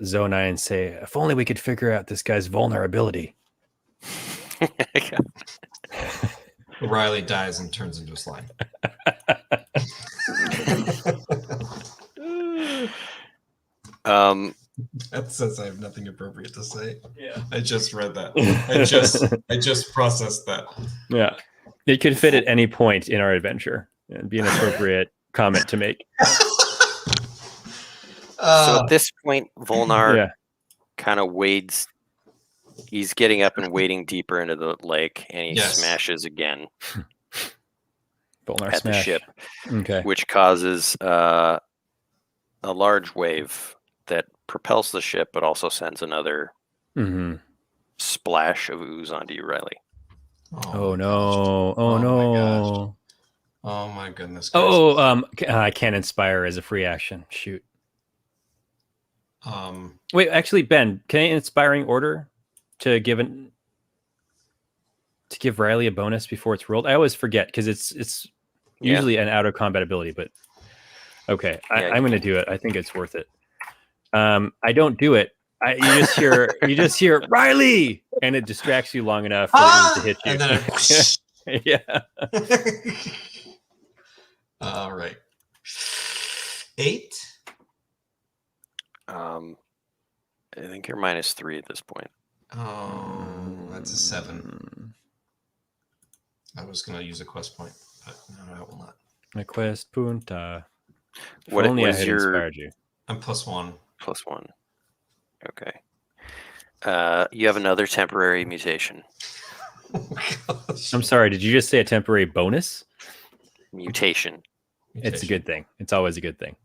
Zonai and say, if only we could figure out this guy's vulnerability. Rylee dies and turns into a slime. That says I have nothing appropriate to say. Yeah. I just read that. I just processed that. Yeah. It could fit at any point in our adventure and be an appropriate comment to make. So at this point, Volnar Yeah. kind of wades. He's getting up and wading deeper into the lake, and he Yes. smashes again Volnar at smash. the ship, Okay. which causes a large wave that propels the ship, but also sends another Mm-hmm. splash of ooze onto you, Rylee. Oh no! Oh my no! Oh my goodness. Guys. Oh, I can't inspire as a free action. Shoot. Wait, actually, Ben, can I inspiring order to give Rylee a bonus before it's rolled? I always forget because it's Yeah. usually an out of combat ability, but okay, Yeah, I'm going to do it. I think it's worth it. I don't do it. You just hear Rylee, and it distracts you long enough for it to hit you. And then Yeah. All right. 8. I think you're -3 at this point. Oh, that's a 7. I was going to use a quest point, but no, I will not. My quest punta. If What only I was had your inspired you. I'm +1. +1? Okay. You have another temporary mutation. Oh my gosh. I'm sorry. Did you just say a temporary bonus? Mutation. It's a good thing. It's always a good thing.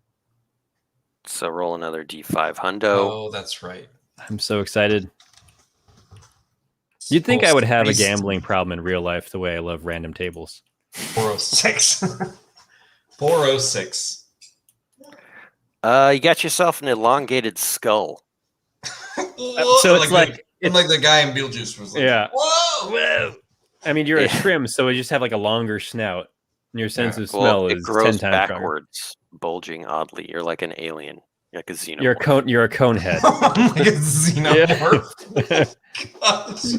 So roll another D5 hundo. Oh, that's right. I'm so excited. You'd think I would have a Based- gambling problem in real life the way I love random tables. 406. 406. You got yourself an elongated skull. So it's like the guy in Beetlejuice was like, Yeah. whoa. I mean, you're a Yeah. shrimp, so you just have like a longer snout. And your sense Yeah. of smell it is 10 grows times stronger. backwards, bulging oddly. You're like an alien. You're like a xenomorph. You're a cone head. Like a xenomorph. Yeah. Gosh.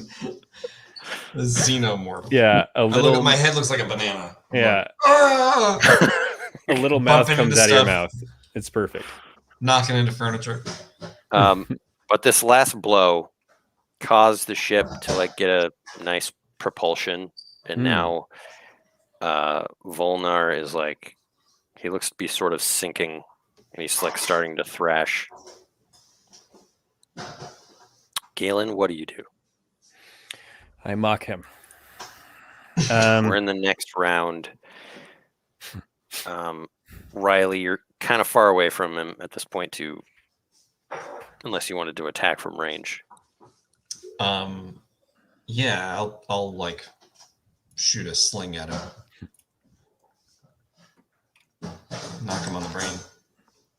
A xenomorph. Yeah, My head looks like a banana. I'm yeah, like, "Ah!" a little mouth Bumping comes into out of your stuff. mouth. It's perfect. Knocking into furniture. But this last blow caused the ship to like get a nice propulsion, and now Volnar is like, he looks to be sort of sinking, and he's like starting to thrash. Galen, what do you do? I mock him. We're in the next round. Rylee, you're kind of far away from him at this point, too, unless you wanted to attack from range. Yeah, I'll like shoot a sling at him. Knock him on the brain.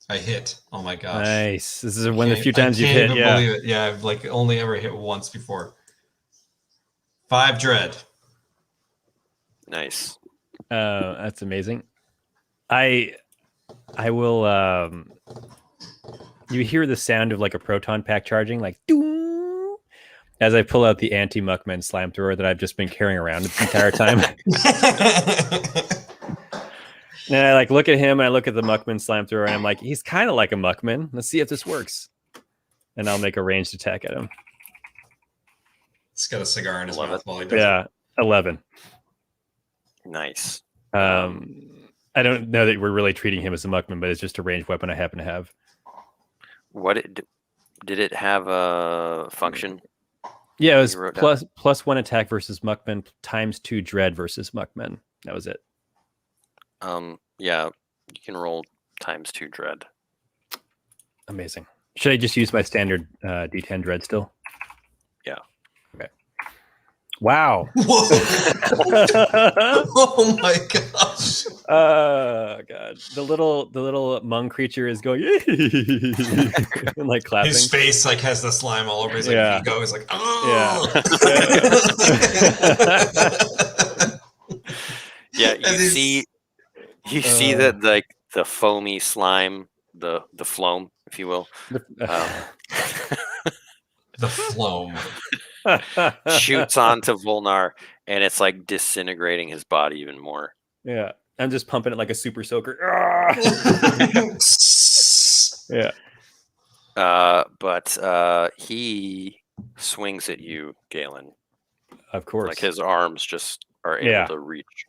I hit. Oh my gosh. Nice. This is one of the few times you've I can't hit. even Yeah. believe it. Yeah, I've like only ever hit once before. 5 dread. Nice. That's amazing. I will. You hear the sound of like a proton pack charging, like doo, as I pull out the anti-Muckman slime thrower that I've just been carrying around this entire time. And I like look at him and I look at the Muckman slime thrower and I'm like, he's kind of like a Muckman. Let's see if this works. And I'll make a ranged attack at him. He's got a cigar in his Love mouth it. while he does Yeah, 11. Nice. I don't know that we're really treating him as a Muckman, but it's just a ranged weapon I happen to have. Did it have a function? Yeah, it was You wrote down. plus 1 attack versus Muckman times 2 dread versus Muckman. That was it. Yeah, you can roll ×2 dread. Amazing. Should I just use my standard D10 dread still? Yeah. Okay. Wow. Whoa. Oh my gosh. Oh god. The little Mung creature is going and like clapping. His face like has the slime all over his like Yeah. ego. He's like, oh. Yeah, you And he's- see You see that like the foamy slime, the phloem, if you will, The phloem. shoots onto Volnar, and it's like disintegrating his body even more. Yeah, I'm just pumping it like a super soaker. Yeah. But he swings at you, Galen. Of course. Like his arms just are able to reach.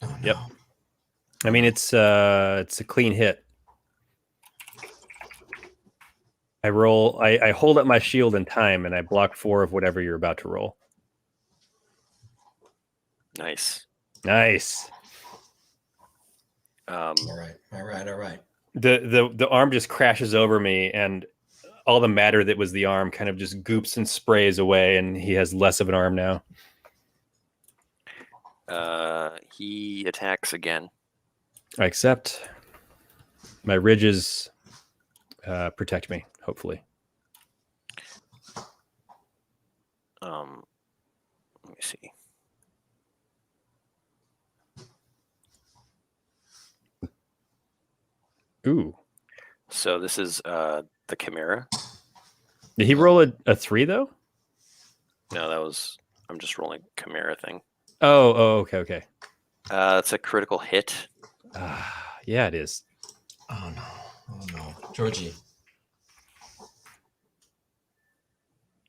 Oh, Yep. no. I mean, it's a clean hit. I roll. I hold up my shield in time, and I block 4 of whatever you're about to roll. Nice. Nice. All right. The arm just crashes over me, and all the matter that was the arm kind of just goops and sprays away, and he has less of an arm now. He attacks again. I accept. My ridges protect me, hopefully. Let me see. Ooh. So this is the Chimera. Did he roll a 3 though? No, I'm just rolling Chimera thing. Oh, okay. It's a critical hit. Yeah, it is. Oh no, Georgie.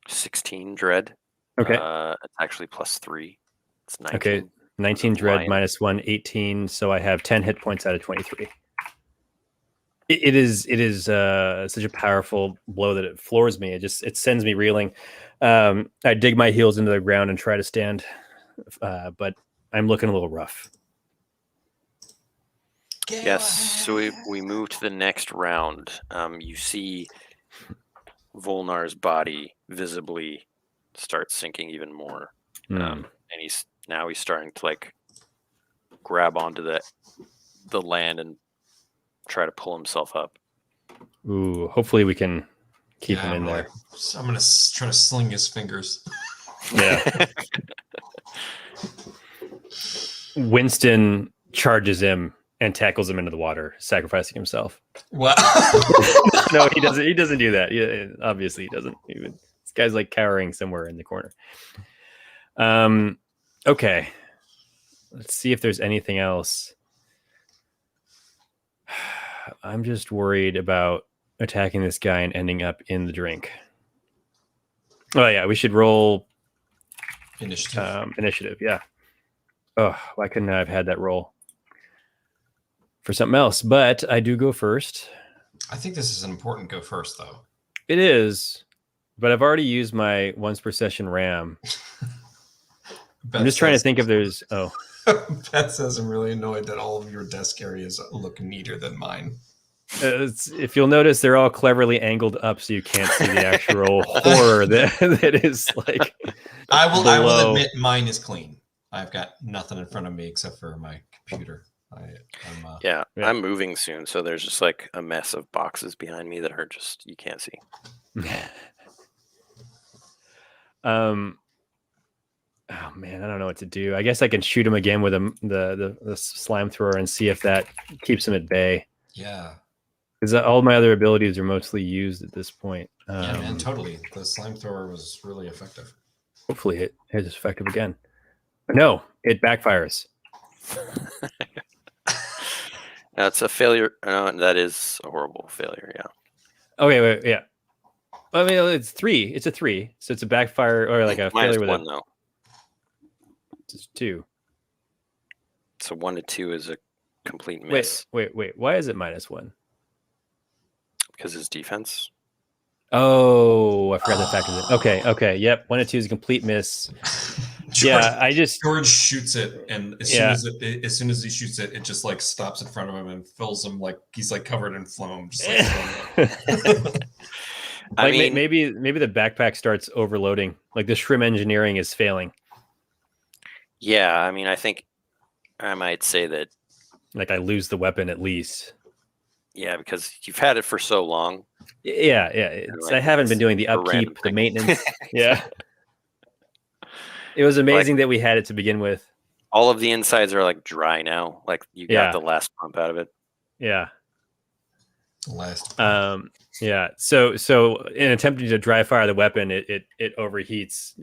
16 dread. Okay. It's actually +3. It's 19. Okay. 19 dread Lion. -1, 18. So I have 10 hit points out of 23. It is such a powerful blow that it floors me. It sends me reeling. I dig my heels into the ground and try to stand, but I'm looking a little rough. Yes. So we move to the next round. You see Volnar's body visibly start sinking even more, and he's starting to like grab onto the land and try to pull himself up. Ooh, hopefully we can keep him in there. I'm gonna try to sling his fingers. Yeah. Winston charges him and tackles him into the water, sacrificing himself. Wow. No, he doesn't. He doesn't do that. Yeah, obviously, he doesn't. This guy's like cowering somewhere in the corner. Okay. Let's see if there's anything else. I'm just worried about attacking this guy and ending up in the drink. Oh yeah, we should roll Initiative. Initiative. Yeah. Oh, why couldn't I have had that roll for something else? But I do go first. I think this is an important go first, though. It is, but I've already used my once per session RAM. I'm just trying to think if there's. Oh, Beth says I'm really annoyed that all of your desk areas look neater than mine. if you'll notice, they're all cleverly angled up so you can't see the actual horror that is like. I will below. admit mine is clean. I've got nothing in front of me except for my computer. Yeah, I'm moving soon, so there's just like a mess of boxes behind me that are just you can't see. Oh man, I don't know what to do. I guess I can shoot him again with the slime thrower and see if that keeps him at bay. Yeah. Because all my other abilities are mostly used at this point. Yeah, man, totally. The slime thrower was really effective. Hopefully it is effective again. But no, it backfires. That's a failure. That is a horrible failure. Yeah. Okay, wait, yeah. I mean, it's 3. It's a 3, so it's a backfire or like a failure with -1 though. It's 2. So 1 to 2 is a complete miss. Wait. Why is it -1? Because his defense. Oh, I forgot that factor. Okay. Yep. 1 to 2 is a complete miss. George shoots it, and as soon as he shoots it, it just like stops in front of him and fills him like he's like covered in foam. Just like, I mean, maybe the backpack starts overloading. Like the shrimp engineering is failing. Yeah, I mean, I think I might say that. Like I lose the weapon at least. Yeah, because you've had it for so long. Yeah. I haven't been doing the upkeep, the maintenance. Yeah. It was amazing that we had it to begin with. All of the insides are like dry now. Like you got Yeah. the last pump out of it. Yeah. Last. Yeah. So in attempting to dry fire the weapon, it overheats.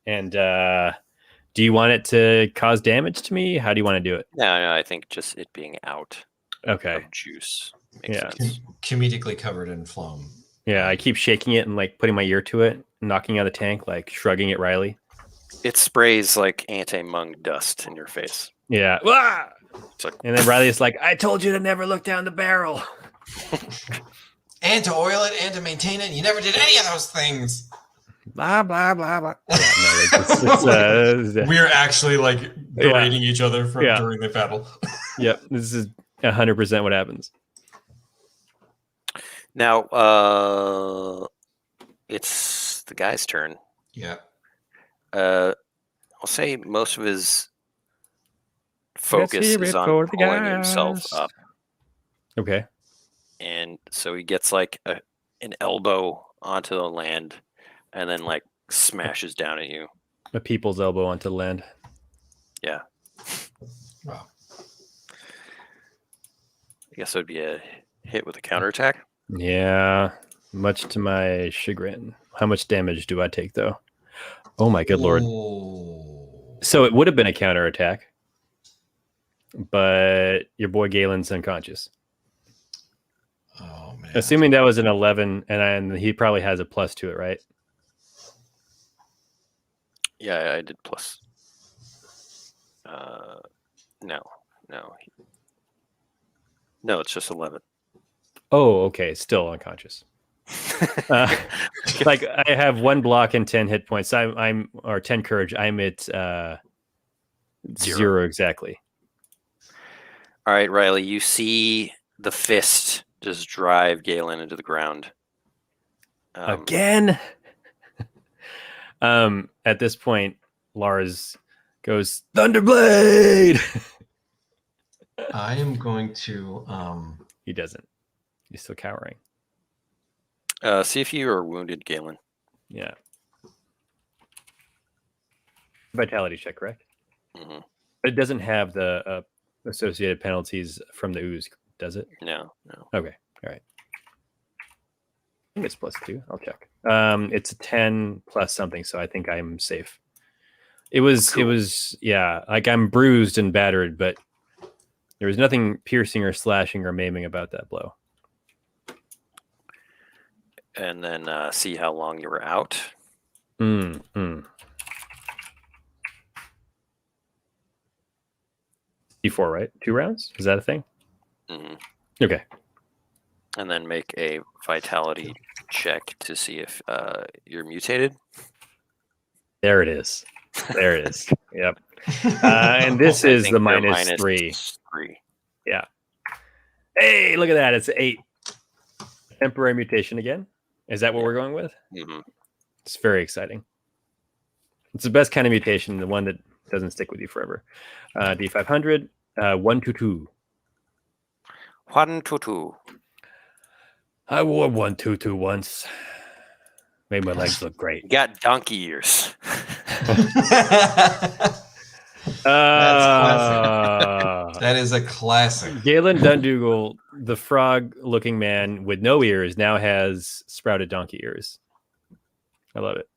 And do you want it to cause damage to me? How do you want to do it? No, I think just it being out Okay. of juice makes Yeah. sense. Comedically covered in foam. Yeah, I keep shaking it and like putting my ear to it, knocking out the tank, like shrugging at Rylee. It sprays like anti-mung dust in your face. Yeah. Wah! It's like, And then Riley's like, I told you to never look down the barrel. And to oil it and to maintain it. You never did any of those things. Blah, blah, blah, blah. Yeah, no, We're actually like berating each other during the battle. Yep, this is 100% what happens. now, it's the guy's turn. Yeah. I'll say most of his focus is on pulling himself up. Okay. And so he gets like an elbow onto the land and then like smashes down at you. A people's elbow onto the land. Yeah. Wow. I guess it would be a hit with a counterattack. Yeah, much to my chagrin. How much damage do I take, though? Oh, my good lord. Ooh. So it would have been a counterattack, but your boy Galen's unconscious. Oh, man. Assuming that was an 11, and he probably has a plus to it, right? Yeah, I did plus. No, it's just 11. Oh, okay. Still unconscious. Like I have 1 block and 10 hit points. I'm or 10 courage. I'm at 0 exactly. All right, Rylee, you see the fist just drive Galen into the ground. Again. At this point, Lars goes Thunderblade. I am going to. He doesn't. He's still cowering. See if you are wounded, Galen. Yeah. Vitality check, correct? Mm-hmm. But it doesn't have the associated penalties from the ooze, does it? No. Okay. All right. I think it's +2. I'll check. It's a 10 plus something, so I think I'm safe. It was, yeah, like I'm bruised and battered, but there was nothing piercing or slashing or maiming about that blow. And then see how long you were out. D4, right? 2 rounds? Is that a thing? Mm-hmm. Okay. And then make a vitality check to see if you're mutated. There it is. There it is. Yep. And this is the minus 3. 3. Yeah. Hey, look at that. It's 8. Temporary mutation again. Is that what we're going with? Mm-hmm. It's very exciting. It's the best kind of mutation, the one that doesn't stick with you forever. D500, 122. 122. I wore 122 once. Made my legs look great. You got donkey ears. That is a classic. Galen Dundougal, the frog-looking man with no ears, now has sprouted donkey ears. I love it.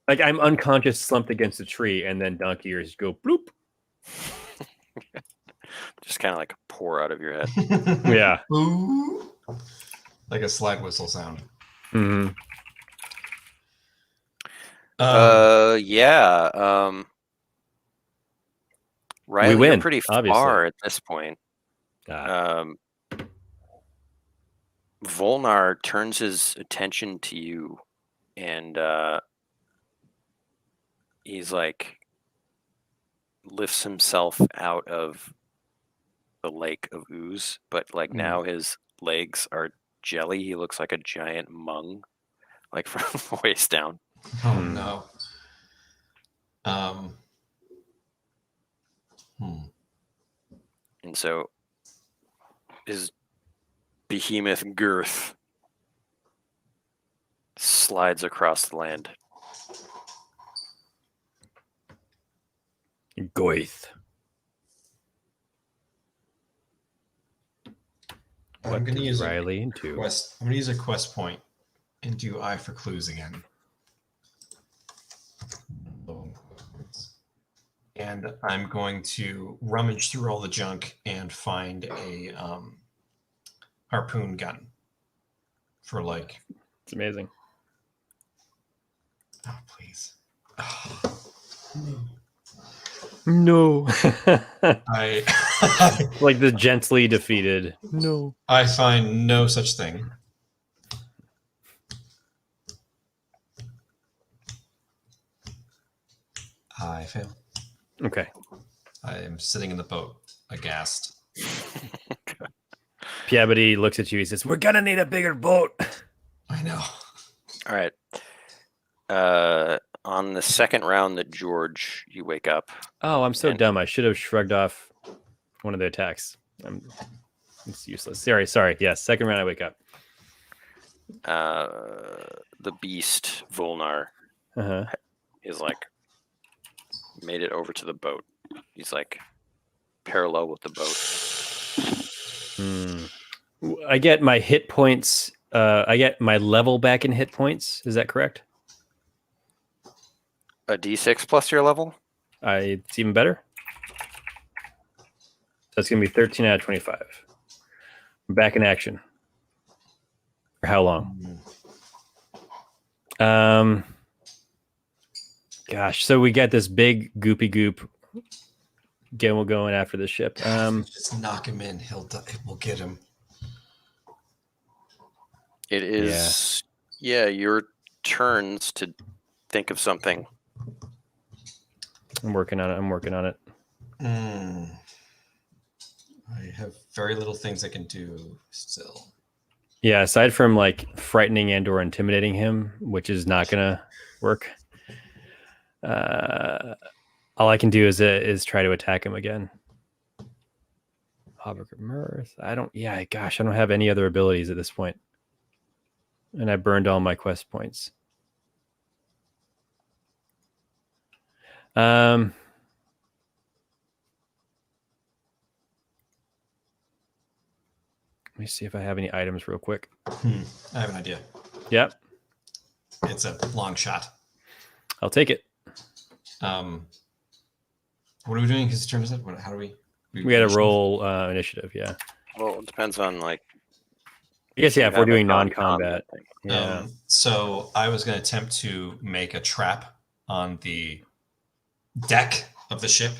Like I'm unconscious, slumped against a tree, and then donkey ears go bloop. Just kind of like pour out of your head. Yeah. Ooh. Like a slide whistle sound. Mm-hmm. Yeah. Rylee, we win, you're pretty far at this point. Volnar turns his attention to you, and he's like lifts himself out of the lake of ooze, but like now his legs are jelly. He looks like a giant mung, like from the waist down. Oh no. And so his behemoth girth slides across the land. Goith. I'm What going to does use Rylee into? quest. I'm going to use a quest point and do eye for clues again. And I'm going to rummage through all the junk and find a harpoon gun for like. It's amazing. Oh, please. No. I Like the gently defeated. No. I find no such thing. I fail. Okay. I am sitting in the boat, aghast. Piabity looks at you. He says, "We're gonna need a bigger boat." I know. All right. On the second round that George, you wake up. Oh, I'm so And- dumb. I should have shrugged off one of the attacks. It's useless. Sorry. Yes, second round I wake up. The beast, Volnar, Uh-huh. is like made it over to the boat. He's like parallel with the boat. I get my hit points. I get my level back in hit points. Is that correct? A D6 plus your level? It's even better. That's going to be 13 out of 25. I'm back in action. For how long? Gosh, so we got this big goopy goop going after the ship. Just knock him in. We'll get him. It is, your turns to think of something. I'm working on it. I have very little things I can do still. Yeah, aside from like frightening and or intimidating him, which is not gonna work. All I can do is try to attack him again. Havoc of Mirth. I don't have any other abilities at this point. And I burned all my quest points. Let me see if I have any items real quick. I have an idea. Yep, It's a long shot. I'll take it. What are we doing? His turn is it? How do we? We got to roll initiative, yeah. Well, it depends on like. I guess, you if we're have a doing non-combat non-combat. thing. Yeah. So I was going to attempt to make a trap on the deck of the ship,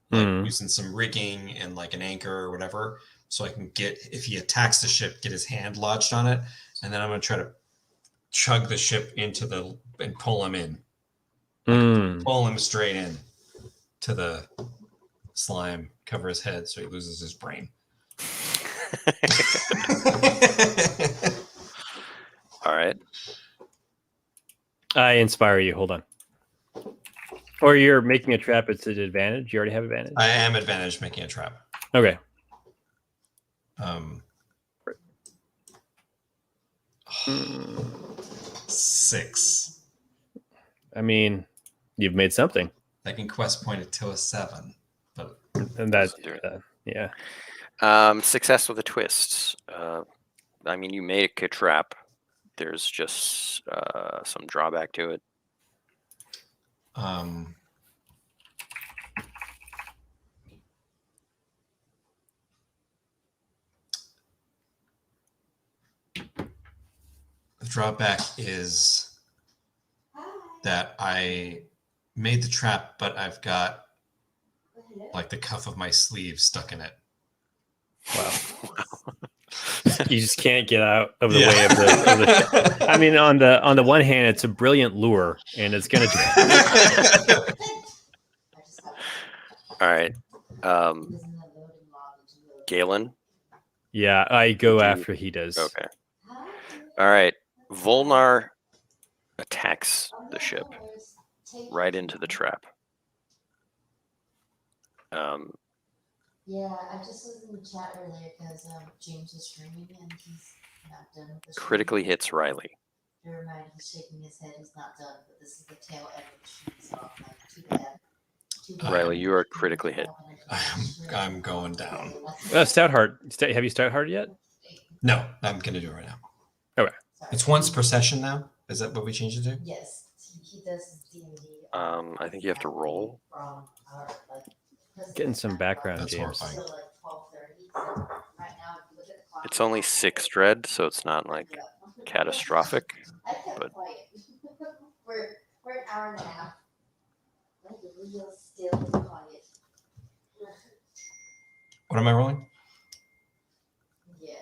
like using some rigging and like an anchor or whatever, so I can get, if he attacks the ship, get his hand lodged on it, and then I'm going to try to chug the ship into and pull him in, pull him straight in to the slime, cover his head so he loses his brain. All right. I inspire you. Hold on. Or you're making a trap. It's an advantage. You already have advantage. I am advantage making a trap. Okay. 6. I mean, you've made something. I can quest point it to a 7, but And that, Do it. yeah. Success with a twist. I mean, you make a trap. There's just some drawback to it. The drawback is that I made the trap, but I've got like the cuff of my sleeve stuck in it. Wow. You just can't get out of the way of the I mean, on the one hand, it's a brilliant lure, and it's gonna All right. Galen. Yeah, I go after he does. Okay. All right. Volnar attacks the ship right into the trap. Yeah, I just was in the chat earlier because James was streaming and he's not done with the stream. Critically hits Rylee. Never mind, he's shaking his head. He's not done, but this is the tail end of the stream, so I'm like, too bad. Riley, you are critically hit. I'm going down. Stoutheart. Have you Stoutheart yet? No, I'm gonna do it right now. Okay. It's once per session now. Is that what we changed it to? Yes, he does D&D. I think you have to roll. Getting some background, That's James. horrifying. It's only 6 dread, so it's not like catastrophic. But We're an hour and a half. Like real still and quiet. What am I rolling? Yeah.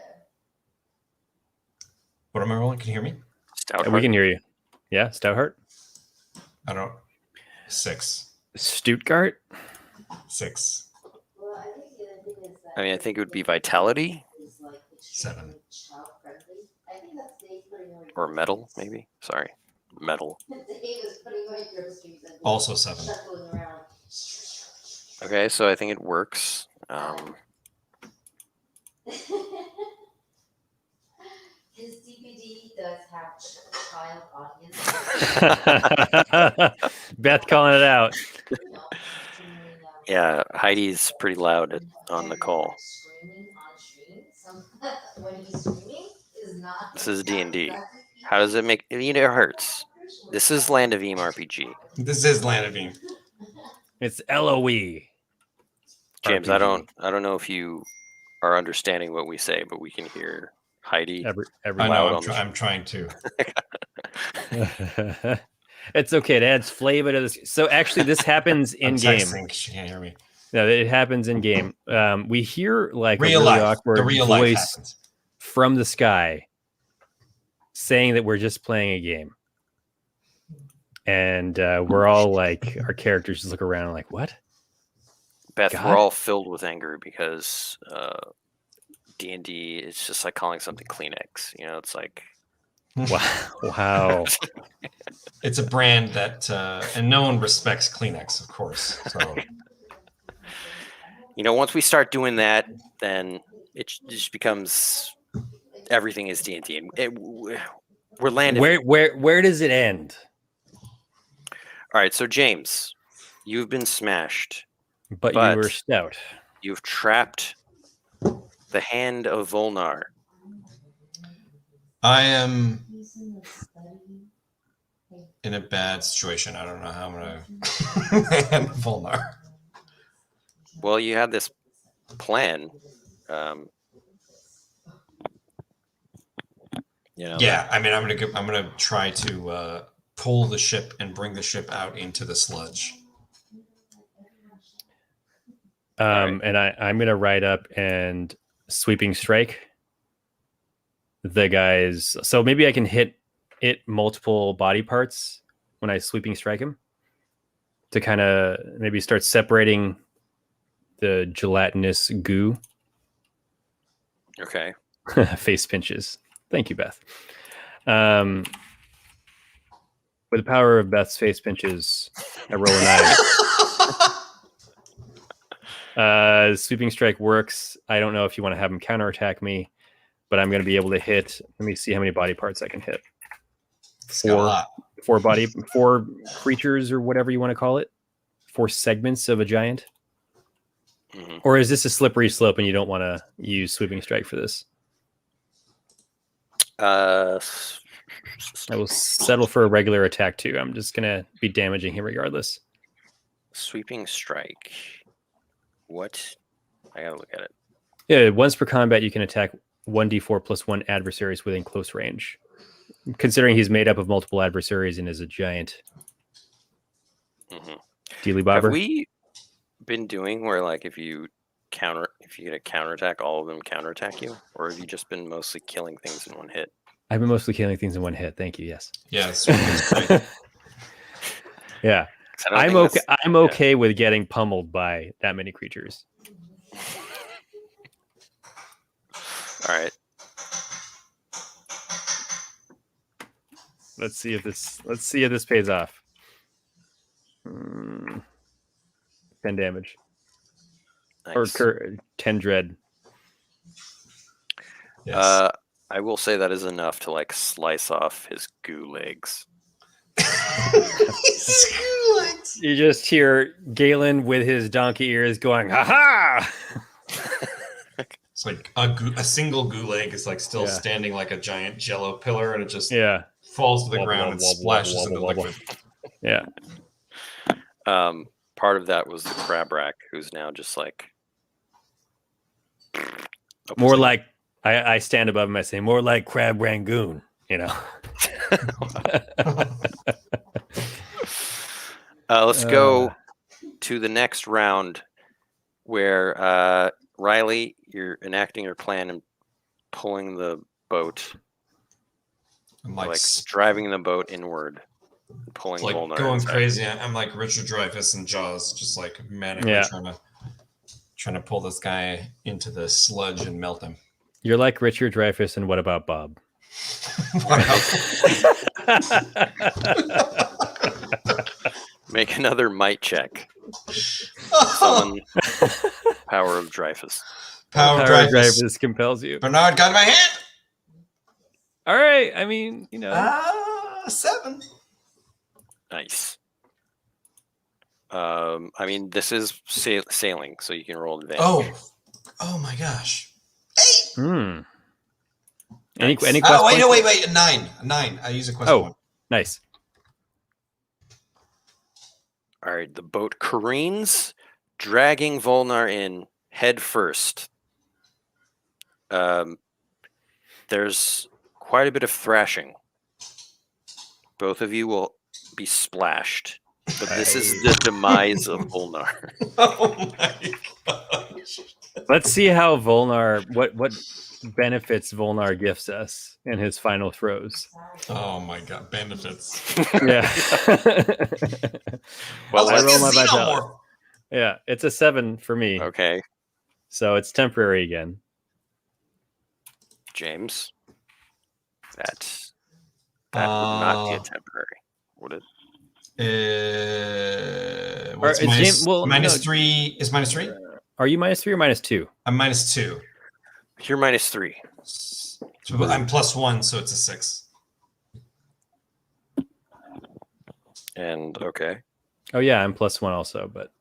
What am I rolling? Can you hear me? Stout. We can hear you. Yeah, Stoutheart. I don't. 6. Stuttgart. 6. Well, I think the other thing is that I mean, I think it would be vitality is like 7. child friendly. I think that's Dave putting away or metal, maybe. Sorry, metal. Dave is putting away groceries and Also 7. shuffling around. Okay, so I think it works. His DVD does have child audience. Beth calling it out. You know, Yeah, Heidi's pretty loud on the call. Screaming on stream. When he's screaming is not. This is D&D. How does it make? You know, it hurts. This is Land of Eam RPG. This is Land of Beam. It's LOE. James, RPG. I don't know if you are understanding what we say, but we can hear Heidi. Every I loud know. on the I'm trying to. It's okay. It adds flavor to this. So actually, this happens in I'm game. texting 'cause she can't hear me. No, it happens in game. We hear like Real a really life. awkward The real life voice happens. from the sky saying that we're just playing a game. And we're all like, our characters just look around like, what? Beth, God. we're all filled with anger because D&D is just like calling something Kleenex. You know, it's like Wow. It's a brand that, and no one respects Kleenex, of course. So you know, once we start doing that, then it just becomes everything is D&D. We're landing. Where does it end? All right, so James, you've been smashed. But you were stout. You've trapped the hand of Volnar. I am in a bad situation. I don't know how I'm gonna handle Volnar. Well, you had this plan. You know, Yeah, I mean, I'm gonna try to pull the ship and bring the ship out into the sludge. right. And I'm gonna ride up and sweeping strike the guys. So maybe I can hit it multiple body parts when I sweeping strike him to kind of maybe start separating the gelatinous goo. Okay. Face pinches. Thank you, Beth. With the power of Beth's face pinches, I roll a 9. Sweeping strike works. I don't know if you want to have him counterattack me, but I'm going to be able to hit. Let me see how many body parts I can hit. Four creatures or whatever you want to call it. 4 segments of a giant. Mhm. Or is this a slippery slope and you don't want to use sweeping strike for this? I will settle for a regular attack too. I'm just going to be damaging him regardless. Sweeping strike. What? I gotta look at it. Yeah, once per combat, you can attack 1d4 plus 1 adversaries within close range. Considering he's made up of multiple adversaries and is a giant. Mm-hmm. Dealy Have bobber. we been doing where like if you get a counterattack, all of them counterattack you, or have you just been mostly killing things in one hit? I've been mostly killing things in one hit. Thank you. Yes. Yeah, it's right. Yeah. 'Cause I don't I'm think okay. that's- I'm okay with getting pummeled by that many creatures. All right. Let's see if this pays off. 10 damage. Nice. Or 10 dread. Yes. I will say that is enough to like slice off his goo legs. Skrillex. You just hear Galen with his donkey ears going, "Ha ha!" It's like a single gulag is like still Yeah. standing like a giant jello pillar, and it just Yeah, falls to the Wobble, ground and wobble, splashes wobble, into wobble, liquid. yeah. Part of that was the crab rack, who's now just like More upside- like I stand above him. I say, more like Crab Rangoon. You know. Let's go to the next round, where Rylee, you're enacting your plan and pulling the boat, I'm like, like, driving the boat inward, and pulling like Volnar going inside. crazy. I'm like Richard Dreyfuss in Jaws, just like manically Yeah. trying to pull this guy into the sludge and melt him. You're like Richard Dreyfuss, and What About Bob? Wow. Make another might check. Oh, Summon power of Dreyfus. Power Power Dreyfuss. Dreyfuss compels you. Bernard got my hand. All right. I mean, you know. 7. Nice. I mean, this is sailing, so you can roll advantage. Oh my gosh. 8. Hmm. Nice. Any quest Oh, points? wait. 9. 9. I use a quest Oh. point. Nice. All right, the boat careens, dragging Volnar in head first. There's quite a bit of thrashing. Both of you will be splashed, but this is the demise of Volnar. Oh my gosh. Let's see how Volnar, what benefits Volnar gifts us in his final throws. Oh my god, benefits. Yeah. Well, I Let's roll get my vitality. Xenomorph. Yeah, it's a 7 for me. Okay, So it's temporary again. James. That would not be a temporary, would it? What's Or is minus, James- well, minus no. 3? Is minus 3? Are you -3 or -2? I'm minus 2. You're -3. So I'm plus 1, so it's a 6. And okay. Oh yeah, I'm +1 also, but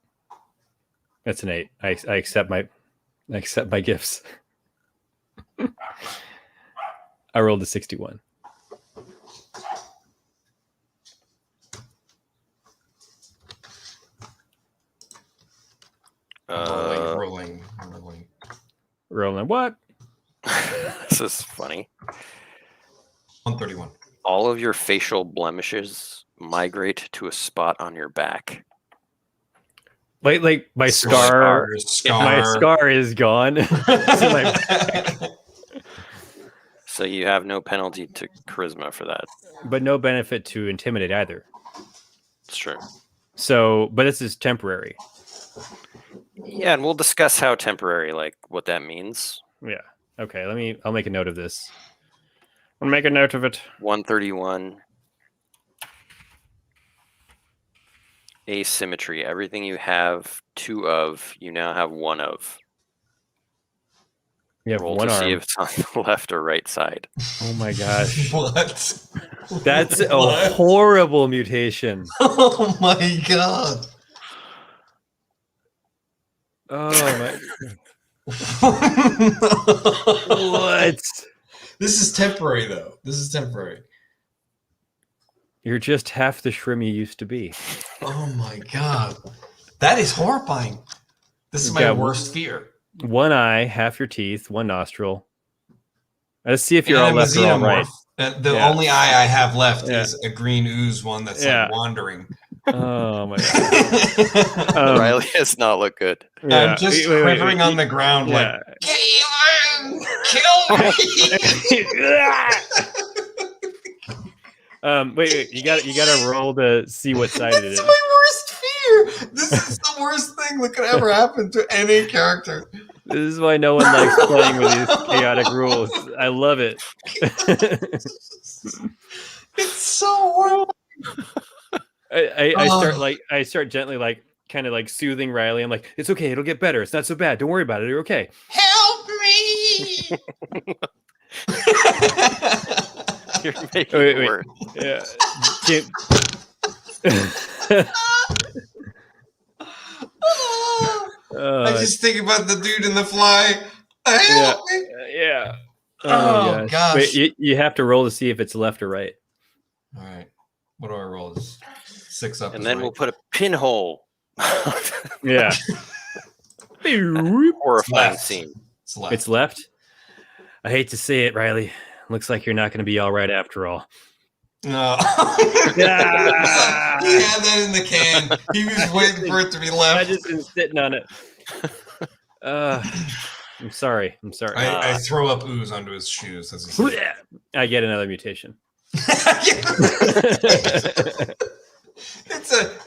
it's an 8. I accept my gifts. I rolled a 61. Rolling. Rolling what? This is funny. 131. All of your facial blemishes migrate to a spot on your back. Like my scar. My scar is gone. So my- So you have no penalty to charisma for that. but no benefit to intimidate either. It's true. So, but this is temporary. Yeah, and we'll discuss how temporary, like what that means. Yeah. Okay. I'll make a note of this. I'll make a note of it. 131. Asymmetry. Everything you have 2 of, you now have 1 of. You have Roll one to see arm. if it's on the left or right side. Oh my gosh. What? That's a What? horrible mutation. Oh my god. Oh my. What? This is temporary, though. This is temporary. You're just half the shrimp you used to be. Oh my god. That is horrifying. This is my Yeah, worst fear. One eye, half your teeth, one nostril. Let's see if you're And all I'm a left or all right. xenomorph. The Yeah. only eye I have left Yeah. is a green ooze one that's Yeah. like wandering. Oh my god. Riley does not look good. Yeah. I'm just Wait, quivering on the ground Yeah. like, Galen, kill me! Wait, you gotta roll to see what side it That's is. my worst fear. This is the worst thing that could ever happen to any character. This is why no one likes playing with these chaotic rules. I love it. It's so horrible. I start gently like kind of like soothing Riley. I'm like, it's okay, it'll get better. It's not so bad. Don't worry about it. You're okay. Help me! You're making Wait, it wait. worse. Yeah. Jim- I just think about the dude in the fly. Help me! yeah. Oh, gosh. Wait, you have to roll to see if it's left or right. All right. What do I roll? Is 6 up? And is then right? we'll put a pinhole. Yeah. Horrifying left. scene. It's left. It's left. I hate to say it, Riley. Looks like you're not going to be all right after all. No. Ah! He had that in the can. He was waiting for it to be I left. just been sitting on it. I'm sorry. I throw up ooze onto his shoes. As he says. I get another mutation.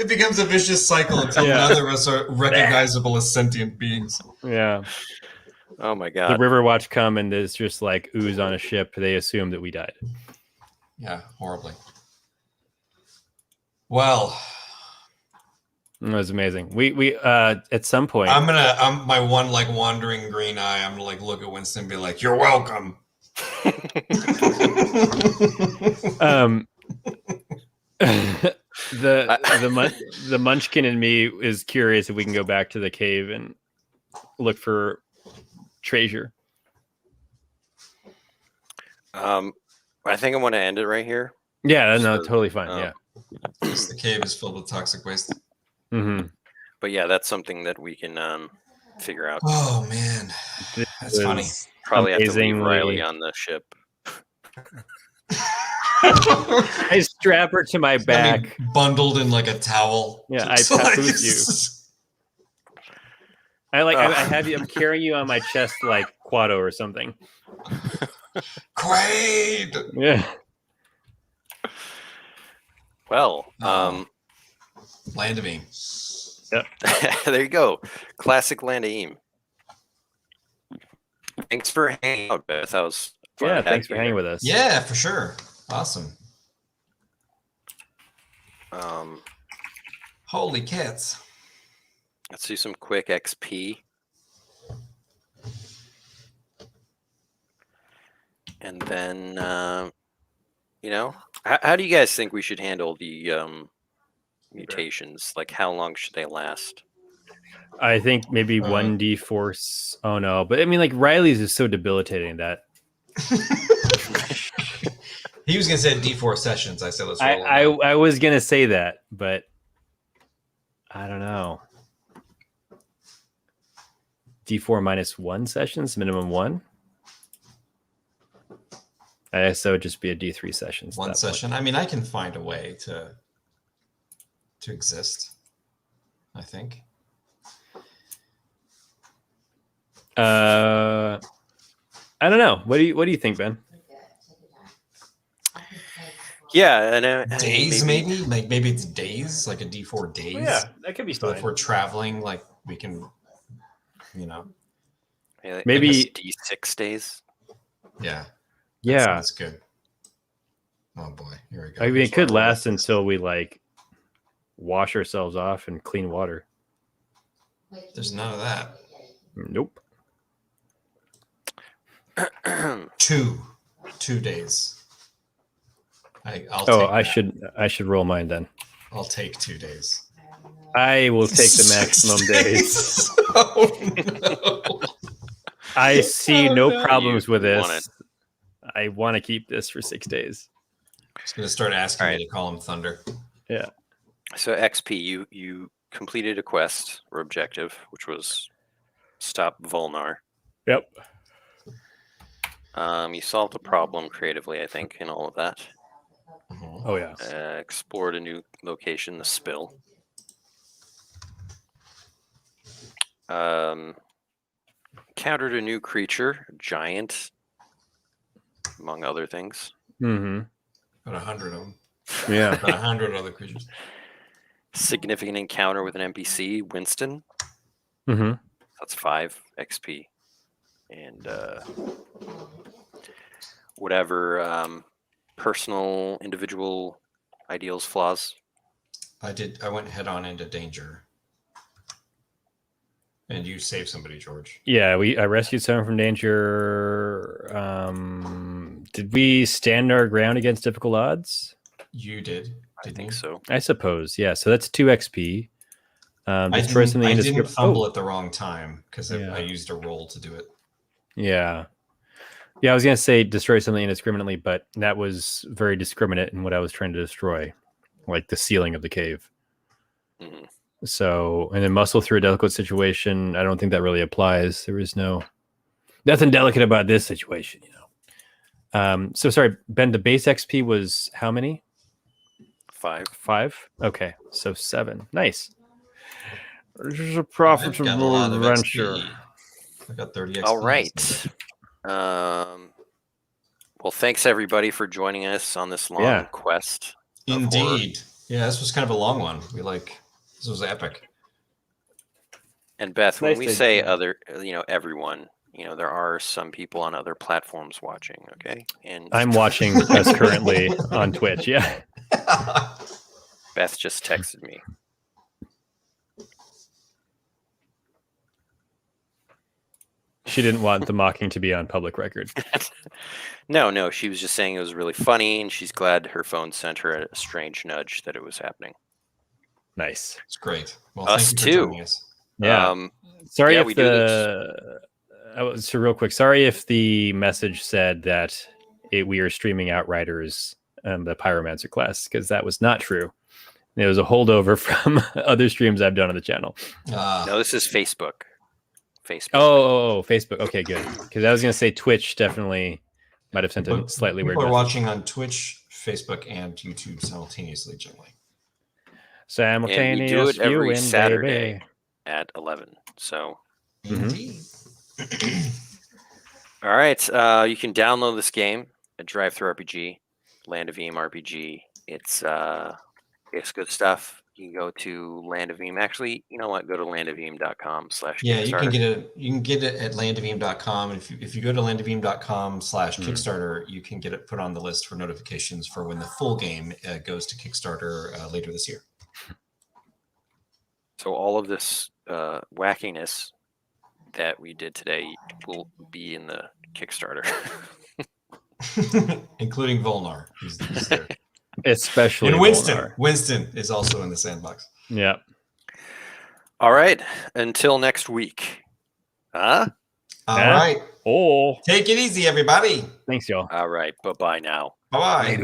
It becomes a vicious cycle until none of us are recognizable as sentient beings. Yeah. Oh my The god. Riverwatch come and there's just like ooze on a ship. They assume that we died. Yeah, horribly. Well, It was amazing. We at some point I'm my one like wandering green eye. I'm gonna like look at Winston and be like, "You're welcome." the Munchkin in me is curious if we can go back to the cave and look for treasure. I think I want to end it right here. Yeah, no, So, totally fine. Yeah. The cave is filled with toxic waste. Mm-hmm. But yeah, that's something that we can figure out. Oh man, that's funny. Probably have to leave amazingly- Riley on the ship. I strap her to my Got me back. bundled in like a towel. Yeah, I Just like- papoose you. I have you. I'm carrying you on my chest like Quado or something. Quaid. Yeah. Well, Land of Beam. there you go. Classic Land of Eam. Thanks for hanging out, Beth. That was fun. Yeah. Thanks for hanging with us. Yeah, for sure. Awesome. Holy cats. Let's do some quick XP. And then, how do you guys think we should handle the mutations? Like, how long should they last? I think maybe 1d4. Oh no, but I mean, like Riley's is so debilitating that He was gonna say D4 sessions. I said let's roll. I was gonna say that, but I don't know. D4 -1 sessions, minimum 1. I guess that would just be a D3 sessions. at One that session. I mean, I can find a way to exist. I think. point. I don't know. What do you think, Ben? We're good. Take your time. I can play before. Yeah, and Days, maybe? Like maybe it's days, like a D4 days. that could be So if we're traveling, like we can, Maybe- D6 days. yeah. Yeah, That's good. Oh boy, here we go. I mean, Here's it could where I roll last this. until we like wash ourselves off in clean water. Wait, can There's you- none of that. Nope. 2 days. I should roll mine then. I'll take 2 days. I don't know. I will take the maximum days. Oh, no. I see Oh, no no. problems with You this. want it. I want to keep this for 6 days. Just gonna start asking All me right. to call him Thunder. So XP, you completed a quest or objective, which was stop Volnar. Yep. You solved a problem creatively, I think, in all of that. Mhm. Oh yeah. Explored a new location, the Spill. Encountered a new creature, a giant, among other things. Mm-hmm. About 100 of them. Yeah. About 100 other creatures. Significant encounter with an NPC, Winston. Mm-hmm. That's 5 XP. And whatever personal, individual ideals, flaws. I went head on into danger. And you saved somebody, George. Yeah. I rescued someone from danger. Did we stand our ground against difficult odds? You did. I Didn't think you? so. I suppose. Yeah. So that's 2 XP. I Destroy didn't, something I didn't indiscriminate. fumble at the wrong time because Yeah. I used a roll to do it. Yeah. Yeah, I was gonna say destroy something indiscriminately, but that was very discriminate in what I was trying to destroy, like the ceiling of the cave. Mhm. So, and then muscle through a delicate situation. I don't think that really applies. There is nothing delicate about this situation, you know. So sorry, Ben. The base XP was how many? 5. 5. Okay, so 7. Nice. This is a I've got a profitable lot of adventure. XP. I got 30 XP. All right. Well, thanks everybody for joining us on this long Yeah. quest. of horror. Indeed. Yeah, this was kind of a long one. This was epic. And Beth, when Nice we to- say yeah. other, everyone, there are some people on other platforms watching. Okay, and I'm watching us currently on Twitch. Yeah. Beth just texted me. She didn't want the mocking to be on public record. No, she was just saying it was really funny, and she's glad her phone sent her a strange nudge that it was happening. Nice. It's great. Well, Us thank you too. for joining us. Yeah. Sorry yeah, if we do so real quick. Sorry if the message said that we are streaming Outriders, the Pyromancer class, because that was not true. It was a holdover from other streams I've done on the channel. No, this is Facebook. Oh, Facebook. Okay, good. Because I was going to say Twitch definitely might have sent a But slightly weird people are message. watching on Twitch, Facebook, and YouTube simultaneously, generally. Simultaneous and we do it every viewing, Saturday baby. at 11. So, Indeed. all right, you can download this game at Drive-Thru RPG, Land of Eam RPG. It's good stuff. You can go to Land of Eam. Actually, you know what? Go to landoфeam.com/Kickstarter. Yeah, you can get it at landofeam.com. If you go to landofeam.com/Kickstarter, you can get it put on the list for notifications for when the full game goes to Kickstarter later this year. So all of this wackiness that we did today will be in the Kickstarter. Including Volnar, who's there. Especially And Winston. Volnar. Winston is also in the sandbox. Yeah. All right. Until next week. All Yeah. right. Oh, Take it easy, everybody. thanks, y'all. All right. Bye-bye now. Bye-bye.